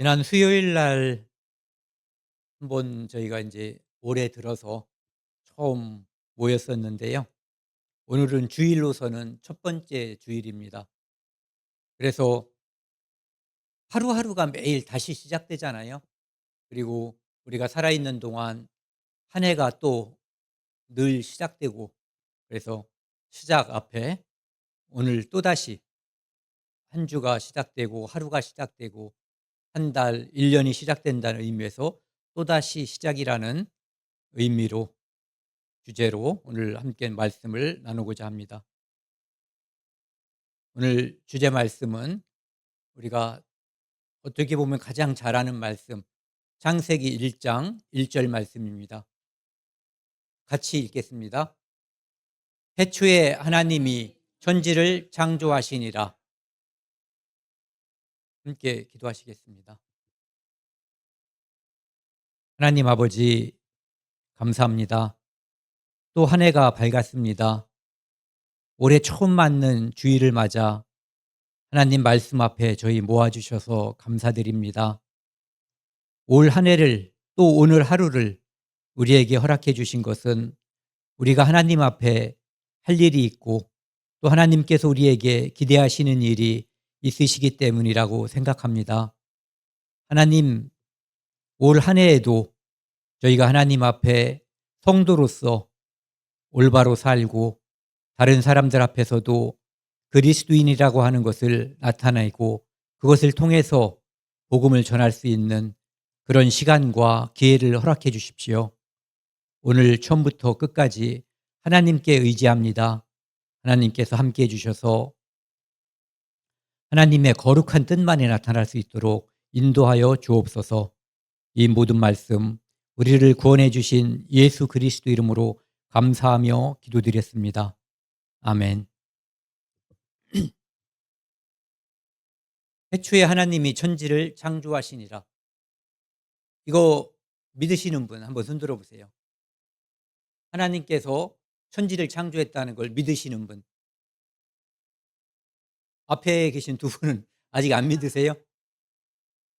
지난 수요일 날 한번 저희가 이제 올해 들어서 처음 모였었는데요. 오늘은 주일로서는 첫 번째 주일입니다. 그래서 하루하루가 매일 다시 시작되잖아요. 그리고 우리가 살아있는 동안 한 해가 또 늘 시작되고, 그래서 시작 앞에 오늘 또다시 한 주가 시작되고 하루가 시작되고 한 달, 1 년이 시작된다는 의미에서 또다시 시작이라는 의미로 주제로 오늘 함께 말씀을 나누고자 합니다. 오늘 주제 말씀은 우리가 어떻게 보면 가장 잘 아는 말씀, 창세기 1장 1절 말씀입니다. 같이 읽겠습니다. 태초에 하나님이 천지를 창조하시니라. 함께 기도하시겠습니다. 하나님 아버지, 감사합니다. 또 한 해가 밝았습니다. 올해 처음 맞는 주일을 맞아 하나님 말씀 앞에 저희 모아주셔서 감사드립니다. 올 한 해를, 또 오늘 하루를 우리에게 허락해 주신 것은 우리가 하나님 앞에 할 일이 있고, 또 하나님께서 우리에게 기대하시는 일이 있으시기 때문이라고 생각합니다. 하나님, 올 한 해에도 저희가 하나님 앞에 성도로서 올바로 살고, 다른 사람들 앞에서도 그리스도인이라고 하는 것을 나타내고, 그것을 통해서 복음을 전할 수 있는 그런 시간과 기회를 허락해 주십시오. 오늘 처음부터 끝까지 하나님께 의지합니다. 하나님께서 함께해 주셔서 하나님의 거룩한 뜻만이 나타날 수 있도록 인도하여 주옵소서. 이 모든 말씀 우리를 구원해 주신 예수 그리스도 이름으로 감사하며 기도드렸습니다. 아멘. 태초에 하나님이 천지를 창조하시니라. 이거 믿으시는 분 한번 손 들어 보세요. 하나님께서 천지를 창조했다는 걸 믿으시는 분. 앞에 계신 두 분은 아직 안 믿으세요?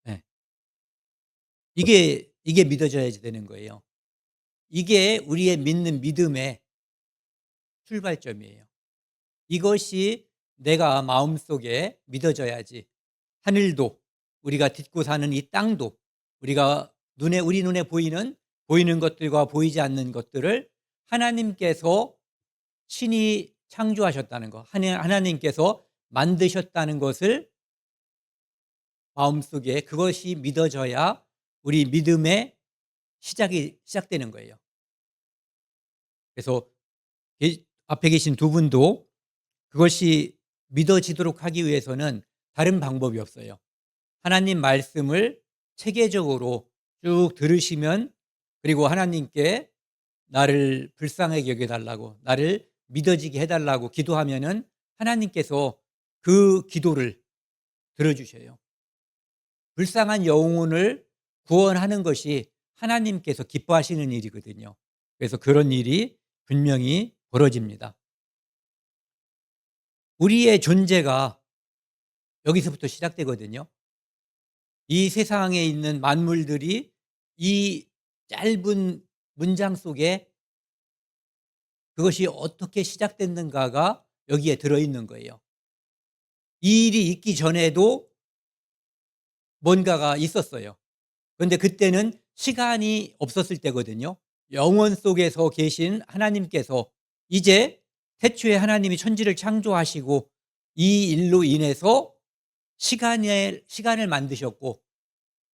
네. 이게 믿어져야지 되는 거예요. 이게 우리의 믿는 믿음의 출발점이에요. 이것이 내가 마음속에 믿어져야지 하늘도, 우리가 딛고 사는 이 땅도, 우리가 우리 눈에 보이는 것들과 보이지 않는 것들을 하나님께서 친히 창조하셨다는 것, 하나님께서 만드셨다는 것을 마음속에, 그것이 믿어져야 우리 믿음의 시작되는 거예요. 그래서 앞에 계신 두 분도 그것이 믿어지도록 하기 위해서는 다른 방법이 없어요. 하나님 말씀을 체계적으로 쭉 들으시면, 그리고 하나님께 나를 불쌍하게 여겨달라고, 나를 믿어지게 해달라고 기도하면은 하나님께서 그 기도를 들어주셔요. 불쌍한 영혼을 구원하는 것이 하나님께서 기뻐하시는 일이거든요. 그래서 그런 일이 분명히 벌어집니다. 우리의 존재가 여기서부터 시작되거든요. 이 세상에 있는 만물들이 이 짧은 문장 속에 그것이 어떻게 시작됐는가가 여기에 들어있는 거예요. 이 일이 있기 전에도 뭔가가 있었어요. 그런데 그때는 시간이 없었을 때거든요. 영원 속에서 계신 하나님께서 이제 태초에 하나님이 천지를 창조하시고 이 일로 인해서 시간을 만드셨고,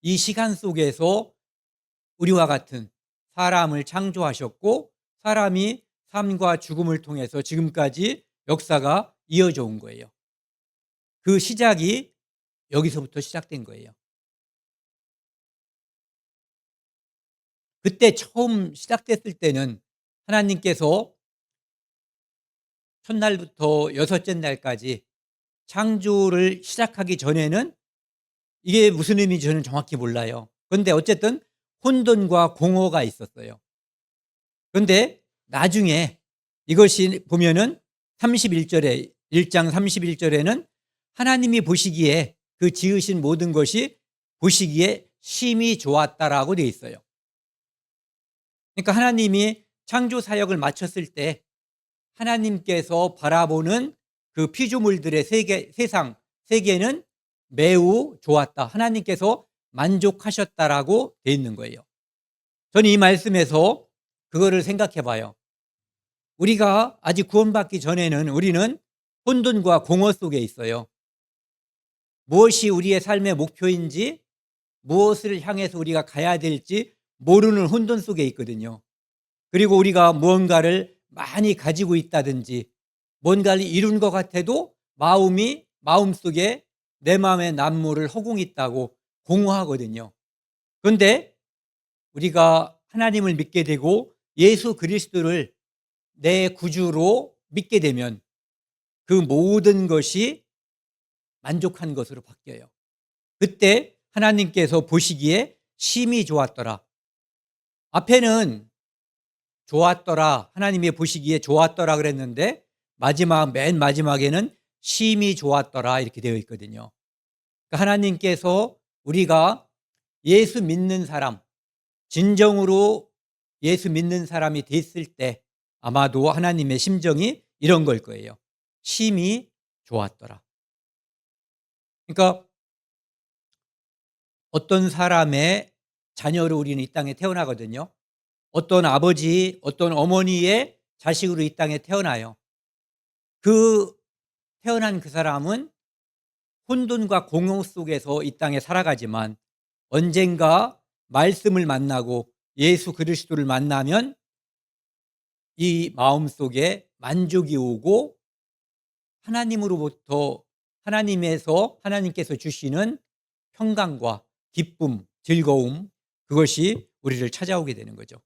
이 시간 속에서 우리와 같은 사람을 창조하셨고, 사람이 삶과 죽음을 통해서 지금까지 역사가 이어져 온 거예요. 그 시작이 여기서부터 시작된 거예요. 그때 처음 시작됐을 때는 하나님께서 첫날부터 여섯째 날까지 창조를 시작하기 전에는 이게 무슨 의미인지 저는 정확히 몰라요. 그런데 어쨌든 혼돈과 공허가 있었어요. 그런데 나중에 이것이 보면은 31절에 1장 31절에는 하나님이 보시기에 그 지으신 모든 것이 보시기에 심히 좋았다라고 되어 있어요. 그러니까 하나님이 창조 사역을 마쳤을 때 하나님께서 바라보는 그 피조물들의 세상 세계는 매우 좋았다. 하나님께서 만족하셨다라고 되어 있는 거예요. 저는 이 말씀에서 그거를 생각해 봐요. 우리가 아직 구원받기 전에는 우리는 혼돈과 공허 속에 있어요. 무엇이 우리의 삶의 목표인지, 무엇을 향해서 우리가 가야 될지 모르는 혼돈 속에 있거든요. 그리고 우리가 무언가를 많이 가지고 있다든지 뭔가를 이룬 것 같아도 마음속에 내 마음의 남모를 허공이 있다고 공허하거든요. 그런데 우리가 하나님을 믿게 되고 예수 그리스도를 내 구주로 믿게 되면 그 모든 것이 만족한 것으로 바뀌어요. 그때 하나님께서 보시기에 심히 좋았더라. 앞에는 좋았더라, 하나님이 보시기에 좋았더라 그랬는데 맨 마지막에는 심히 좋았더라 이렇게 되어 있거든요. 그러니까 하나님께서 우리가 예수 믿는 사람, 진정으로 예수 믿는 사람이 됐을 때 아마도 하나님의 심정이 이런 걸 거예요. 심히 좋았더라. 그러니까 어떤 사람의 자녀로 우리는 이 땅에 태어나거든요. 어떤 아버지, 어떤 어머니의 자식으로 이 땅에 태어나요. 그 태어난 그 사람은 혼돈과 공허 속에서 이 땅에 살아가지만 언젠가 말씀을 만나고 예수 그리스도를 만나면 이 마음속에 만족이 오고 하나님께서 주시는 평강과 기쁨, 즐거움, 그것이 우리를 찾아오게 되는 거죠.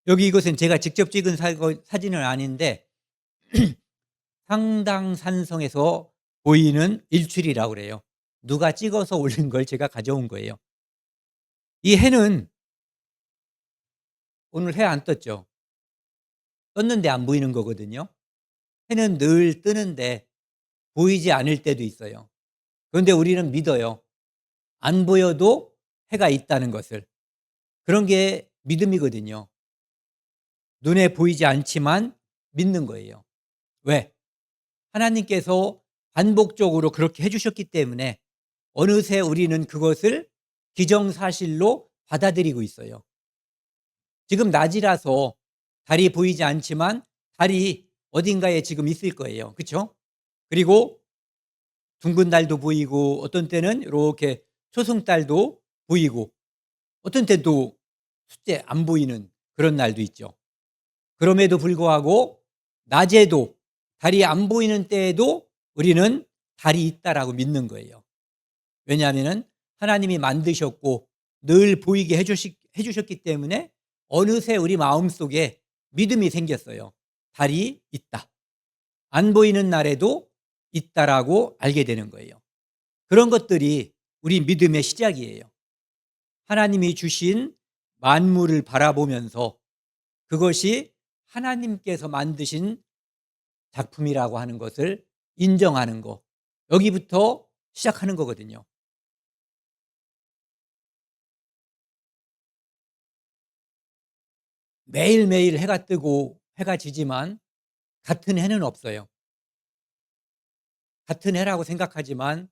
여기 이것은 제가 직접 찍은 사진은 아닌데 상당산성에서 보이는 일출이라고 그래요. 누가 찍어서 올린 걸 제가 가져온 거예요. 이 해는 오늘 해 안 떴죠. 떴는데 안 보이는 거거든요. 해는 늘 뜨는데 보이지 않을 때도 있어요. 그런데 우리는 믿어요. 안 보여도 해가 있다는 것을. 그런 게 믿음이거든요. 눈에 보이지 않지만 믿는 거예요. 왜? 하나님께서 반복적으로 그렇게 해주셨기 때문에 어느새 우리는 그것을 기정사실로 받아들이고 있어요. 지금 낮이라서 달이 보이지 않지만 달이 어딘가에 지금 있을 거예요. 그렇죠? 그리고 둥근 달도 보이고 어떤 때는 이렇게 초승달도 보이고 어떤 때도 숫제 안 보이는 그런 날도 있죠. 그럼에도 불구하고 낮에도 달이 안 보이는 때에도 우리는 달이 있다라고 믿는 거예요. 왜냐하면 하나님이 만드셨고 늘 보이게 해주셨기 때문에 어느새 우리 마음속에 믿음이 생겼어요. 달이 있다. 안 보이는 날에도 있다라고 알게 되는 거예요. 그런 것들이 우리 믿음의 시작이에요. 하나님이 주신 만물을 바라보면서 그것이 하나님께서 만드신 작품이라고 하는 것을 인정하는 거. 여기부터 시작하는 거거든요. 매일매일 해가 뜨고 해가 지지만 같은 해는 없어요. 같은 해라고 생각하지만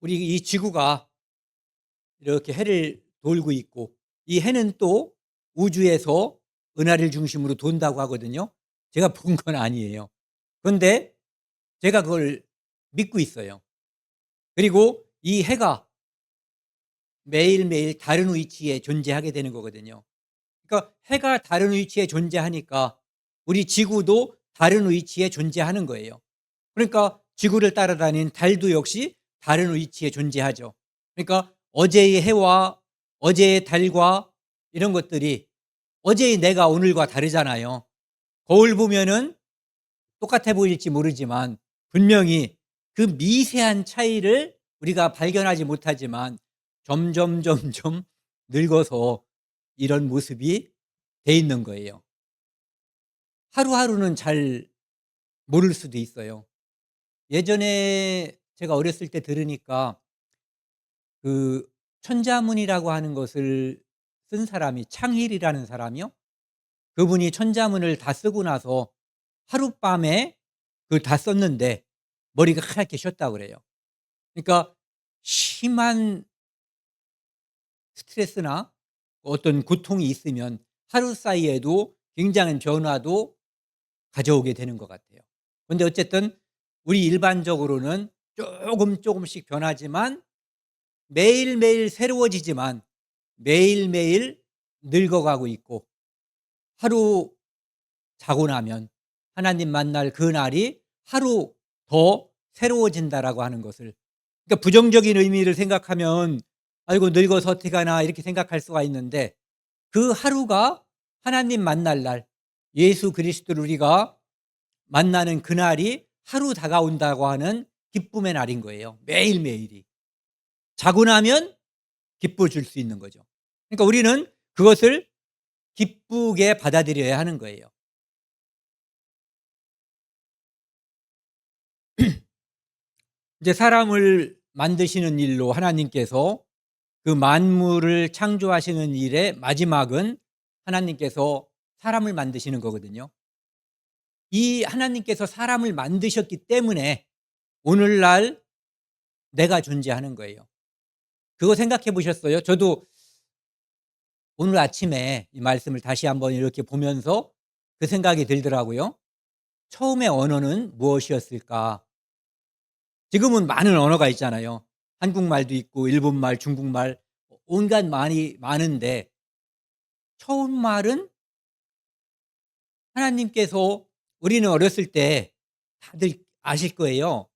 우리 이 지구가 이렇게 해를 돌고 있고 이 해는 또 우주에서 은하를 중심으로 돈다고 하거든요. 제가 본 건 아니에요. 그런데 제가 그걸 믿고 있어요. 그리고 이 해가 매일매일 다른 위치에 존재하게 되는 거거든요. 그러니까 해가 다른 위치에 존재하니까 우리 지구도 다른 위치에 존재하는 거예요. 그러니까 지구를 따라다니는 달도 역시 다른 위치에 존재하죠. 그러니까 어제의 해와 어제의 달과 이런 것들이 어제의 내가 오늘과 다르잖아요. 거울 보면은 똑같아 보일지 모르지만 분명히 그 미세한 차이를 우리가 발견하지 못하지만 점점 늙어서 이런 모습이 돼 있는 거예요. 하루하루는 잘 모를 수도 있어요. 예전에 제가 어렸을 때 들으니까 그 천자문이라고 하는 것을 쓴 사람이 창힐이라는 사람이요. 그분이 천자문을 다 쓰고 나서 하룻밤에 그걸 다 썼는데 머리가 하얗게 쉬었다고 그래요. 그러니까 심한 스트레스나 어떤 고통이 있으면 하루 사이에도 굉장한 변화도 가져오게 되는 것 같아요. 그런데 어쨌든 우리 일반적으로는 조금씩 변하지만 매일매일 새로워지지만 매일매일 늙어가고 있고, 하루 자고 나면 하나님 만날 그날이 하루 더 새로워진다라고 하는 것을, 그러니까 부정적인 의미를 생각하면 '아이고 늙어서 어떡하나.' 이렇게 생각할 수가 있는데, 그 하루가 하나님 만날 날, 예수 그리스도를 우리가 만나는 그날이 하루 다가온다고 하는 기쁨의 날인 거예요. 매일매일이. 자고 나면 기뻐 줄 수 있는 거죠. 그러니까 우리는 그것을 기쁘게 받아들여야 하는 거예요. 이제 사람을 만드시는 일로 하나님께서 그 만물을 창조하시는 일의 마지막은 하나님께서 사람을 만드시는 거거든요. 이 하나님께서 사람을 만드셨기 때문에 오늘날 내가 존재하는 거예요. 그거 생각해 보셨어요? 저도 오늘 아침에 이 말씀을 다시 한번 이렇게 보면서 그 생각이 들더라고요. 처음에 언어는 무엇이었을까? 지금은 많은 언어가 있잖아요. 한국말도 있고 일본말, 중국말, 온갖 말이 많은데, 처음 말은 하나님께서, 우리는 어렸을 때 다들 아실 거예요.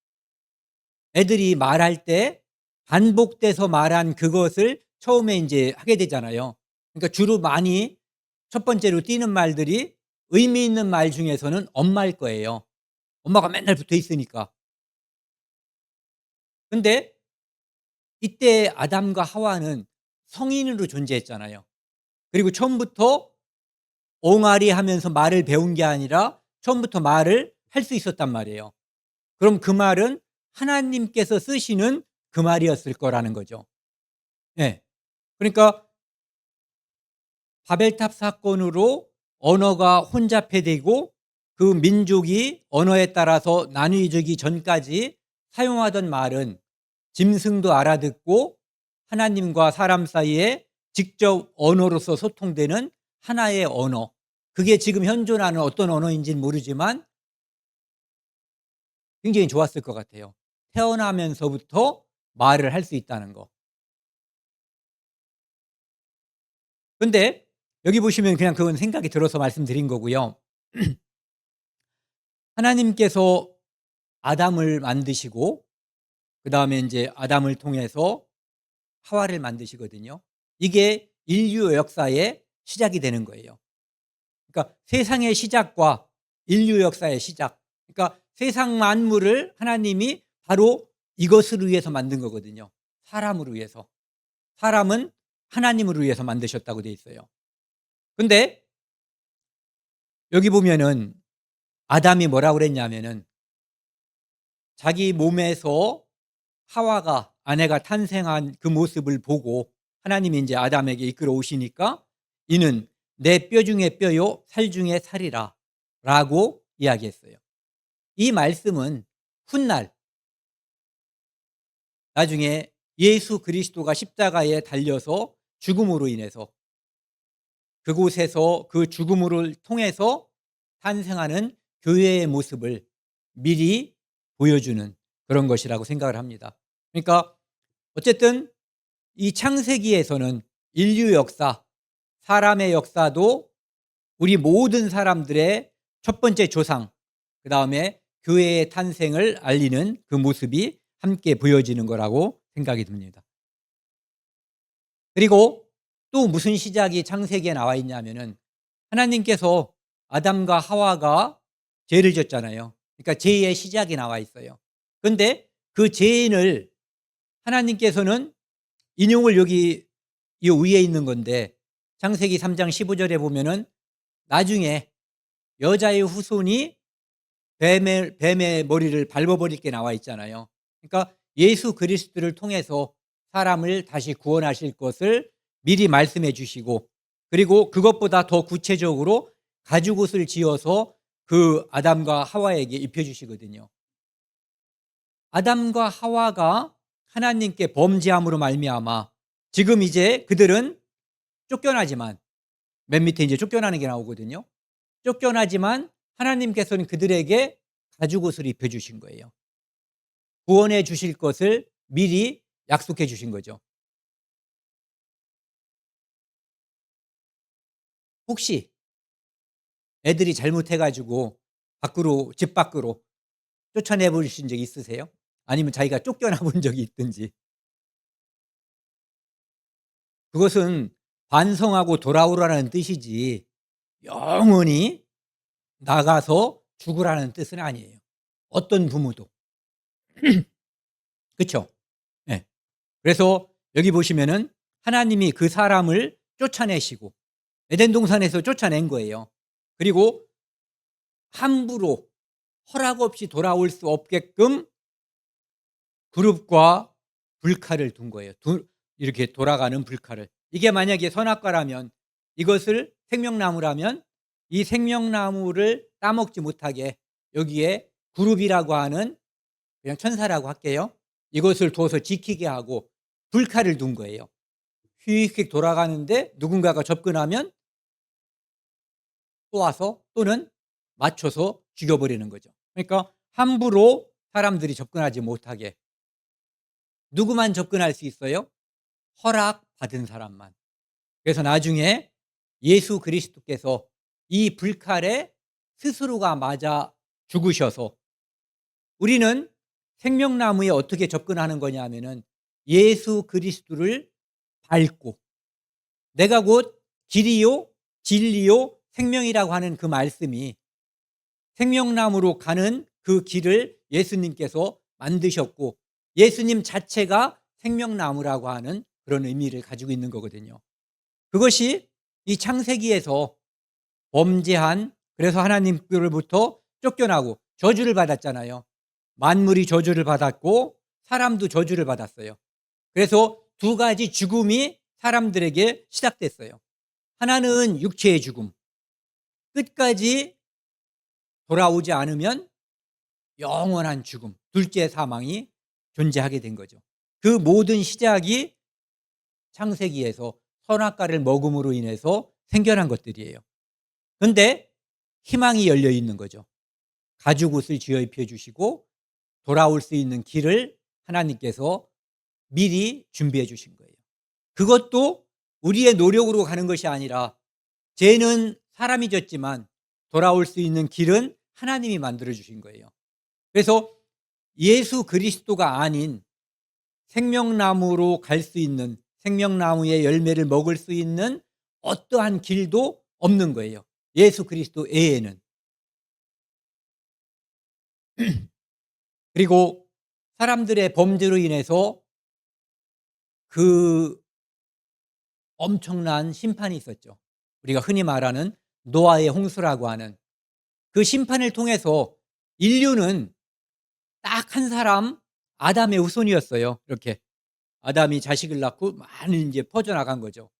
애들이 말할 때 반복돼서 말한 그것을 처음에 인제 하게 되잖아요. 그러니까 주로 많이 첫 번째로 띄는 말들이 의미 있는 말 중에서는 엄마일 거예요. 엄마가 맨날 붙어 있으니까. 근데 이때 아담과 하와는 성인으로 존재했잖아요. 그리고 처음부터 옹알이 하면서 말을 배운 게 아니라 처음부터 말을 할 수 있었단 말이에요. 그럼 그 말은 하나님께서 쓰시는 그 말이었을 거라는 거죠. 예. 그러니까 바벨탑 사건으로 언어가 혼잡해되고 그 민족이 언어에 따라서 나뉘어지기 전까지 사용하던 말은 짐승도 알아듣고 하나님과 사람 사이에 직접 언어로서 소통되는 하나의 언어, 그게 지금 현존하는 어떤 언어인지는 모르지만 굉장히 좋았을 것 같아요. 태어나면서부터 말을 할 수 있다는 거. 근데 여기 보시면 그냥 그건 생각이 들어서 말씀드린 거고요. 하나님께서 아담을 만드시고 그다음에 인제 아담을 통해서 하와를 만드시거든요. 이게 인류 역사의 시작이 되는 거예요. 그러니까 세상의 시작과 인류 역사의 시작. 그러니까 세상 만물을 하나님이 바로 이것을 위해서 만든 거거든요. 사람을 위해서. 사람은 하나님을 위해서 만드셨다고 되어 있어요. 근데 여기 보면은 아담이 뭐라고 그랬냐면은, 자기 몸에서 하와가, 아내가 탄생한 그 모습을 보고 하나님이 이제 아담에게 이끌어 오시니까 이는 내 뼈 중에 뼈요 살 중에 살이라 라고 이야기했어요. 이 말씀은 훗날 나중에 예수 그리스도가 십자가에 달려서 죽음으로 인해서 그곳에서 그 죽음을 통해서 탄생하는 교회의 모습을 미리 보여주는 그런 것이라고 생각을 합니다. 그러니까 어쨌든 이 창세기에서는 인류 역사, 사람의 역사도 우리 모든 사람들의 첫 번째 조상, 그다음에 교회의 탄생을 알리는 그 모습이 함께 보여지는 거라고 생각이 듭니다. 그리고 또 무슨 시작이 창세기에 나와 있냐면은, 하나님께서 아담과 하와가 죄를 졌잖아요. 그러니까 죄의 시작이 나와 있어요. 그런데 그 죄인을 하나님께서는, 인용을 여기 이 위에 있는 건데 창세기 3장 15절에 보면은 나중에 여자의 후손이 뱀의 머리를 밟아버릴 게 나와 있잖아요. 그러니까 예수 그리스도를 통해서 사람을 다시 구원하실 것을 미리 말씀해 주시고, 그리고 그것보다 더 구체적으로 가죽옷을 지어서 그 아담과 하와에게 입혀 주시거든요. 아담과 하와가 하나님께 범죄함으로 말미암아 지금 이제 그들은 쫓겨나지만, 맨 밑에 이제 쫓겨나는 게 나오거든요. 쫓겨나지만 하나님께서는 그들에게 가죽옷을 입혀 주신 거예요. 구원해 주실 것을 미리 약속해 주신 거죠. 혹시 애들이 잘못해 가지고 집 밖으로 쫓아내 보신 적 있으세요? 아니면 자기가 쫓겨나 본 적이 있든지. 그것은 반성하고 돌아오라는 뜻이지 영원히 나가서 죽으라는 뜻은 아니에요. 어떤 부모도. 그쵸? 예. 그래서 여기 보시면은 하나님이 그 사람을 쫓아내시고 에덴 동산에서 쫓아낸 거예요. 그리고 함부로 허락 없이 돌아올 수 없게끔 그룹과 불칼을 둔 거예요. 이렇게 돌아가는 불칼을. 이게 만약에 선악과라면, 이것을 생명나무라면 이 생명나무를 따먹지 못하게 여기에 그룹이라고 하는, 그냥 천사라고 할게요. 이것을 둬서 지키게 하고 불칼을 둔 거예요. 휙휙 돌아가는데 누군가가 접근하면 쏘아서 또는 맞춰서 죽여버리는 거죠. 그러니까 함부로 사람들이 접근하지 못하게. 누구만 접근할 수 있어요? 허락받은 사람만. 그래서 나중에 예수 그리스도께서 이 불칼에 스스로가 맞아 죽으셔서, 우리는 생명나무에 어떻게 접근하는 거냐 하면은 예수 그리스도를 밟고, 내가 곧 길이요 진리요 생명이라고 하는 그 말씀이 생명나무로 가는 그 길을 예수님께서 만드셨고, 예수님 자체가 생명나무라고 하는 그런 의미를 가지고 있는 거거든요. 그것이 이 창세기에서 범죄한, 그래서 하나님께로부터 쫓겨나고 저주를 받았잖아요. 만물이 저주를 받았고 사람도 저주를 받았어요. 그래서 두 가지 죽음이 사람들에게 시작됐어요. 하나는 육체의 죽음, 끝까지 돌아오지 않으면 영원한 죽음, 둘째 사망이 존재하게 된 거죠. 그 모든 시작이 창세기에서 선악과를 먹음으로 인해서 생겨난 것들이에요. 그런데 희망이 열려 있는 거죠. 가죽옷을 지어 입혀 주시고 돌아올 수 있는 길을 하나님께서 미리 준비해 주신 거예요. 그것도 우리의 노력으로 가는 것이 아니라, 죄는 사람이 졌지만 돌아올 수 있는 길은 하나님이 만들어 주신 거예요. 그래서 예수 그리스도가 아닌 생명나무로 갈 수 있는, 생명나무의 열매를 먹을 수 있는 어떠한 길도 없는 거예요. 예수 그리스도 외에는. 그리고 사람들의 범죄로 인해서 그 엄청난 심판이 있었죠. 우리가 흔히 말하는 노아의 홍수라고 하는 그 심판을 통해서 인류는 딱 한 사람, 아담의 후손이었어요. 이렇게 아담이 자식을 낳고 많이 이제 퍼져나간 거죠.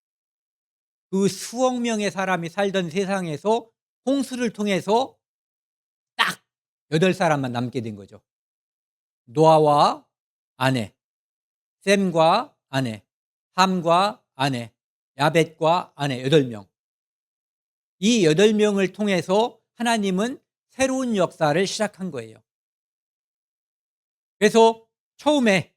그 수억 명의 사람이 살던 세상에서 홍수를 통해서 딱 8사람만 남게 된 거죠. 노아와 아내, 셈과 아내, 함과 아내, 야벳과 아내 8명. 이 8명을 통해서 하나님은 새로운 역사를 시작한 거예요. 그래서 처음에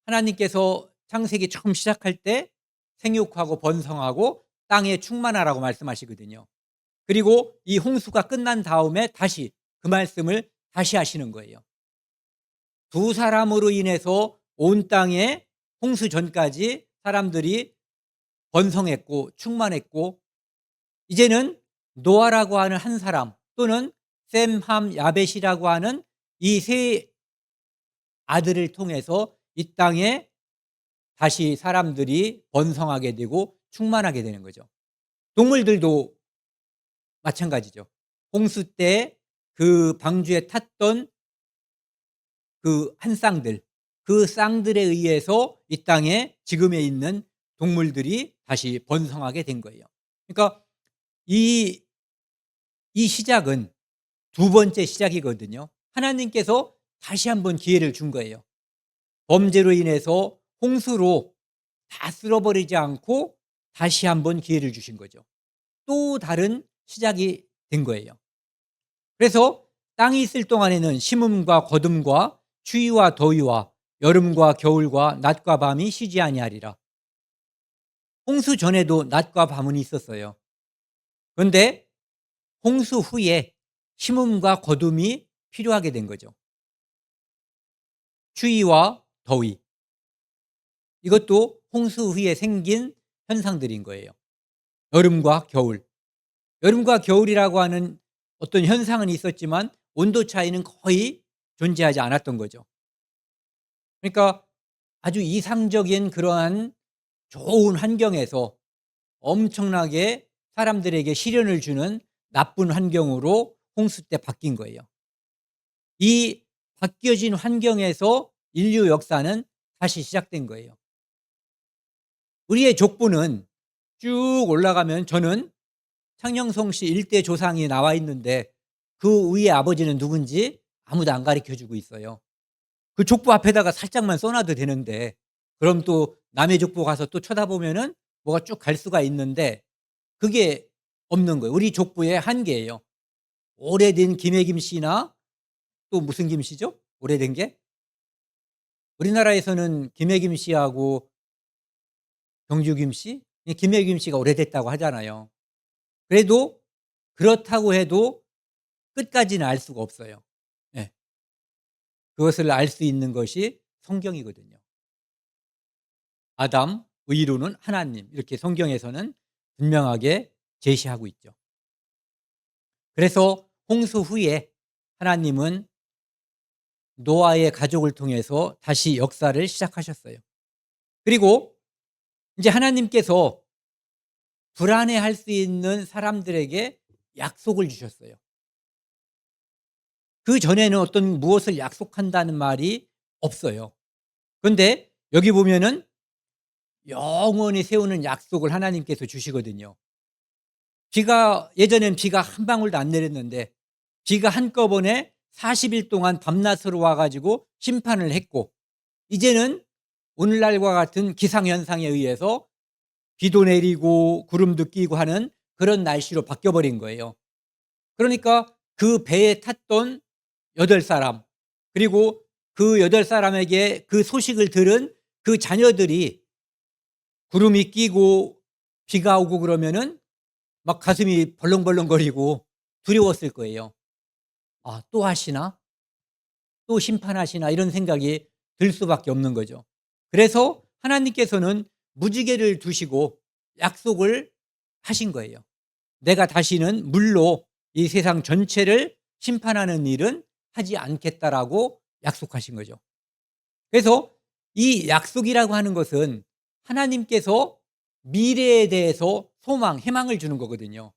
하나님께서 창세기 처음 시작할 때 생육하고 번성하고 땅에 충만하라고 말씀하시거든요. 그리고 이 홍수가 끝난 다음에 다시 그 말씀을 다시 하시는 거예요. 두 사람으로 인해서 온 땅에 홍수 전까지 사람들이 번성했고 충만했고, 이제는 노아라고 하는 한 사람 또는 셈, 함, 야벳이라고 하는 이 세 아들을 통해서 이 땅에 다시 사람들이 번성하게 되고 충만하게 되는 거죠. 동물들도 마찬가지죠. 홍수 때 그 방주에 탔던 그 한 쌍들, 그 쌍들에 의해서 이 땅에 지금에 있는 동물들이 다시 번성하게 된 거예요. 그러니까 이 시작은 두 번째 시작이거든요. 하나님께서 다시 한번 기회를 준 거예요. 범죄로 인해서 홍수로 다 쓸어버리지 않고 다시 한번 기회를 주신 거죠. 또 다른 시작이 된 거예요. 그래서 땅이 있을 동안에는 심음과 거둠과 추위와 더위와 여름과 겨울과 낮과 밤이 쉬지 아니하리라. 홍수 전에도 낮과 밤은 있었어요. 그런데 홍수 후에 심음과 거둠이 필요하게 된 거죠. 추위와 더위. 이것도 홍수 후에 생긴 현상들인 거예요. 여름과 겨울. 여름과 겨울이라고 하는 어떤 현상은 있었지만 온도 차이는 거의 존재하지 않았던 거죠. 그러니까 아주 이상적인 그러한 좋은 환경에서 엄청나게 사람들에게 시련을 주는 나쁜 환경으로 홍수 때 바뀐 거예요. 이 바뀌어진 환경에서 인류 역사는 다시 시작된 거예요. 우리의 족보는 쭉 올라가면 저는 창녕성 씨 일대 조상이 나와 있는데 그 위에 아버지는 누군지 아무도 안 가르쳐 주고 있어요. 그 족보 앞에다가 살짝만 써 놔도 되는데 그럼 또 남의 족보 가서 또 쳐다보면은 뭐가 쭉 갈 수가 있는데 그게 없는 거예요. 우리 족보의 한계예요. 오래된 김해김 씨나 또 무슨 김 씨죠? 오래된 게? 우리나라에서는 김해김 씨하고 경주김 씨? 김해김 씨가 오래됐다고 하잖아요. 그래도 그렇다고 해도 끝까지는 알 수가 없어요. 예. 그것을 알 수 있는 것이 성경이거든요. 아담, 의로는 하나님 이렇게 성경에서는 분명하게 제시하고 있죠. 그래서 홍수 후에 하나님은 노아의 가족을 통해서 다시 역사를 시작하셨어요. 그리고 이제 하나님께서 불안해할 수 있는 사람들에게 약속을 주셨어요. 그전에는 어떤 무엇을 약속한다는 말이 없어요. 그런데 여기 보면은 영원히 세우는 약속을 하나님께서 주시거든요. 예전엔 비가 한 방울도 안 내렸는데 비가 한꺼번에 40일 동안 밤낮으로 와 가지고 심판을 했고 이제는 오늘날과 같은 기상현상에 의해서 비도 내리고 구름도 끼고 하는 그런 날씨로 바뀌어 버린 거예요. 그러니까 그 배에 탔던 8사람 그리고 그 8사람에게 그 소식을 들은 그 자녀들이 구름이 끼고 비가 오고 그러면은 막 가슴이 벌렁벌렁거리고 두려웠을 거예요. '아 또 하시나? 또 심판하시나?' 이런 생각이 들 수밖에 없는 거죠. 그래서 하나님께서는 무지개를 두시고 약속을 하신 거예요. '내가 다시는 물로 이 세상 전체를 심판하는 일은 하지 않겠다.'라고 약속하신 거죠. 그래서 이 약속이라고 하는 것은 하나님께서 미래에 대해서 소망, 희망을 주는 거거든요.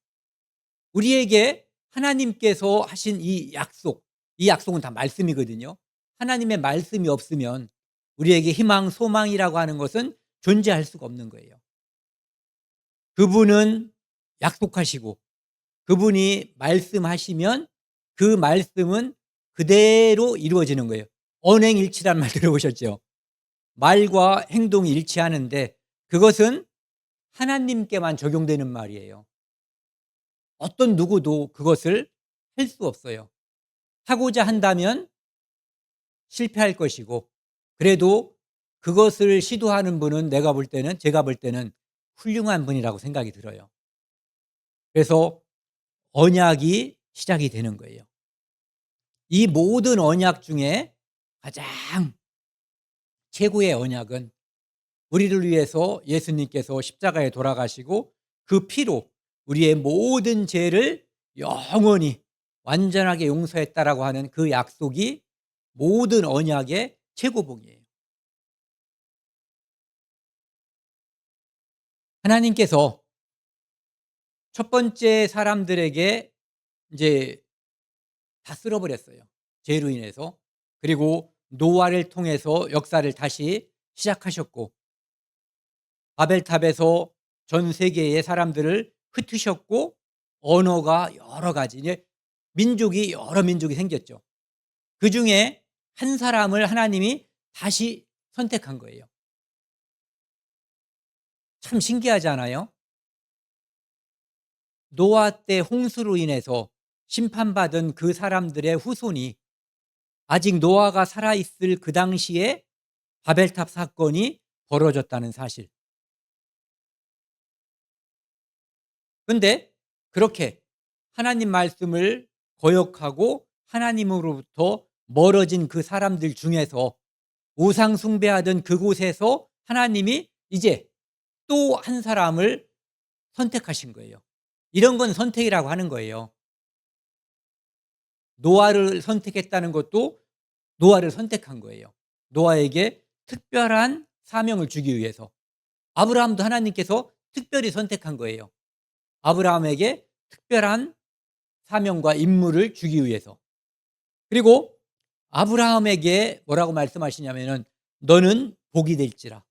우리에게 하나님께서 하신 이 약속은 다 말씀이거든요. 하나님의 말씀이 없으면 우리에게 희망, 소망이라고 하는 것은 존재할 수가 없는 거예요. 그분은 약속하시고 그분이 말씀하시면 그 말씀은 그대로 이루어지는 거예요. 언행일치라는 말 들어보셨죠? 말과 행동이 일치하는데 그것은 하나님께만 적용되는 말이에요. 어떤 누구도 그것을 할 수 없어요. 하고자 한다면 실패할 것이고 그래도 그것을 시도하는 분은 제가 볼 때는 훌륭한 분이라고 생각이 들어요. 그래서 언약이 시작이 되는 거예요. 이 모든 언약 중에 가장 최고의 언약은 우리를 위해서 예수님께서 십자가에 돌아가시고 그 피로 우리의 모든 죄를 영원히 완전하게 용서했다라고 하는 그 약속이 모든 언약의 최고봉이에요. 하나님께서 첫 번째 사람들에게 이제 다 쓸어버렸어요. 죄로 인해서. 그리고 노아를 통해서 역사를 다시 시작하셨고, 바벨탑에서 전 세계의 사람들을 흩으셨고, 언어가 여러 가지, 이제 민족이 여러 민족이 생겼죠. 그중에 한 사람을 하나님이 다시 선택한 거예요. 참 신기하지 않아요? 노아 때 홍수로 인해서 심판받은 그 사람들의 후손이 아직 노아가 살아있을 그 당시에 바벨탑 사건이 벌어졌다는 사실. 근데 그렇게 하나님 말씀을 거역하고 하나님으로부터 멀어진 그 사람들 중에서 우상 숭배하던 그곳에서 하나님이 이제 또 한 사람을 선택하신 거예요. 이런 건 선택이라고 하는 거예요. 노아를 선택했다는 것도 노아를 선택한 거예요. 노아에게 특별한 사명을 주기 위해서. 아브라함도 하나님께서 특별히 선택한 거예요. 아브라함에게 특별한 사명과 임무를 주기 위해서. 그리고 아브라함에게 뭐라고 말씀하시냐면은 너는 복이 될지라.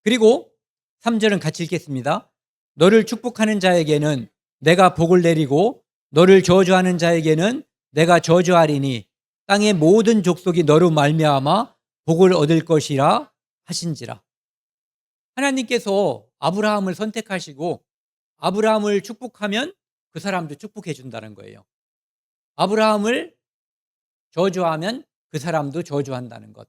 그리고 3절은 같이 읽겠습니다. 너를 축복하는 자에게는 내가 복을 내리고 너를 저주하는 자에게는 내가 저주하리니 땅의 모든 족속이 너로 말미암아 복을 얻을 것이라 하신지라. 하나님께서 아브라함을 선택하시고 아브라함을 축복하면 그 사람도 축복해 준다는 거예요. 아브라함을 저주하면 그 사람도 저주한다는 것.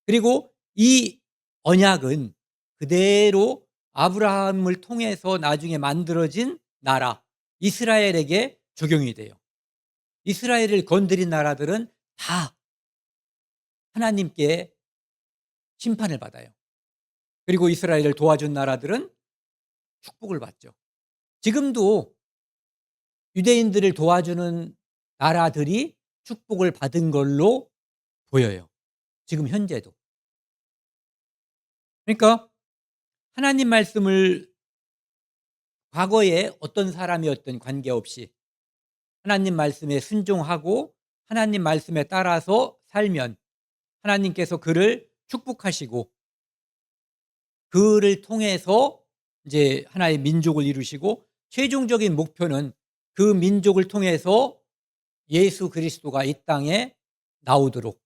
그리고 이 언약은 그대로 아브라함을 통해서 나중에 만들어진 나라 이스라엘에게 적용이 돼요. 이스라엘을 건드린 나라들은 다 하나님께 심판을 받아요. 그리고 이스라엘을 도와준 나라들은 축복을 받죠. 지금도 유대인들을 도와주는 나라들이 축복을 받은 걸로 보여요. 지금 현재도. 그러니까 하나님 말씀을 과거에 어떤 사람이었든 관계없이 하나님 말씀에 순종하고 하나님 말씀에 따라서 살면 하나님께서 그를 축복하시고 그를 통해서 이제 하나의 민족을 이루시고 최종적인 목표는 그 민족을 통해서 예수 그리스도가 이 땅에 나오도록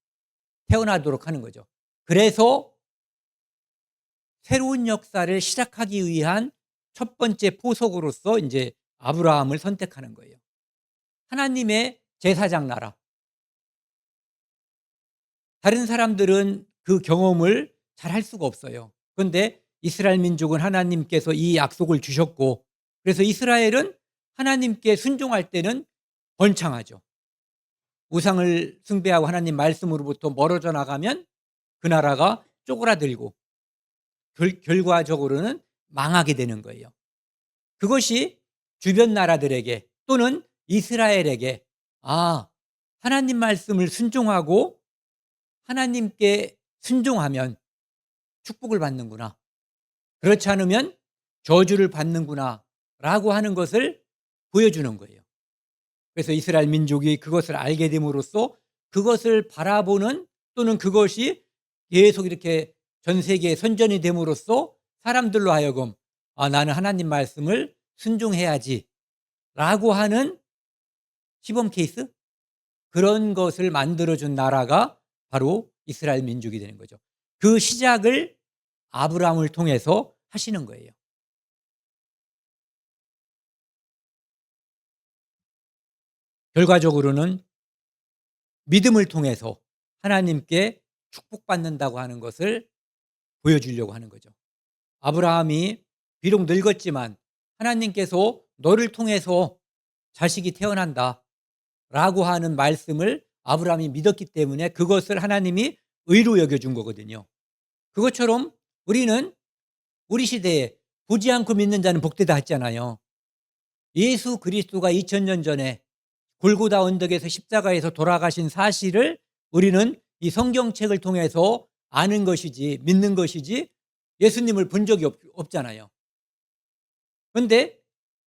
태어나도록 하는 거죠. 그래서 새로운 역사를 시작하기 위한 첫 번째 포석으로서 이제 아브라함을 선택하는 거예요. 하나님의 제사장 나라. 다른 사람들은 그 경험을 잘 할 수가 없어요. 그런데 이스라엘 민족은 하나님께서 이 약속을 주셨고 그래서 이스라엘은 하나님께 순종할 때는 번창하죠. 우상을 숭배하고 하나님 말씀으로부터 멀어져 나가면 그 나라가 쪼그라들고 결과적으로는 망하게 되는 거예요. 그것이 주변 나라들에게 또는 이스라엘에게 하나님 말씀을 순종하고 하나님께 순종하면 축복을 받는구나. 그렇지 않으면 저주를 받는구나 라고 하는 것을 보여주는 거예요. 그래서 이스라엘 민족이 그것을 알게 됨으로써 그것을 바라보는 또는 그것이 계속 이렇게 전 세계에 선전이 됨으로써 사람들로 하여금 나는 하나님 말씀을 순종해야지 라고 하는 시범 케이스? 그런 것을 만들어준 나라가 바로 이스라엘 민족이 되는 거죠. 그 시작을 아브라함을 통해서 하시는 거예요. 결과적으로는 믿음을 통해서 하나님께 축복받는다고 하는 것을 보여주려고 하는 거죠. 아브라함이 비록 늙었지만 하나님께서 너를 통해서 자식이 태어난다 라고 하는 말씀을 아브라함이 믿었기 때문에 그것을 하나님이 의로 여겨준 거거든요. 그것처럼 우리는 우리 시대에 보지 않고 믿는 자는 복되다 했잖아요. 예수 그리스도가 2000년 전에 골고다 언덕에서 십자가에서 돌아가신 사실을 우리는 이 성경책을 통해서 아는 것이지 믿는 것이지 예수님을 본 적이 없잖아요. 그런데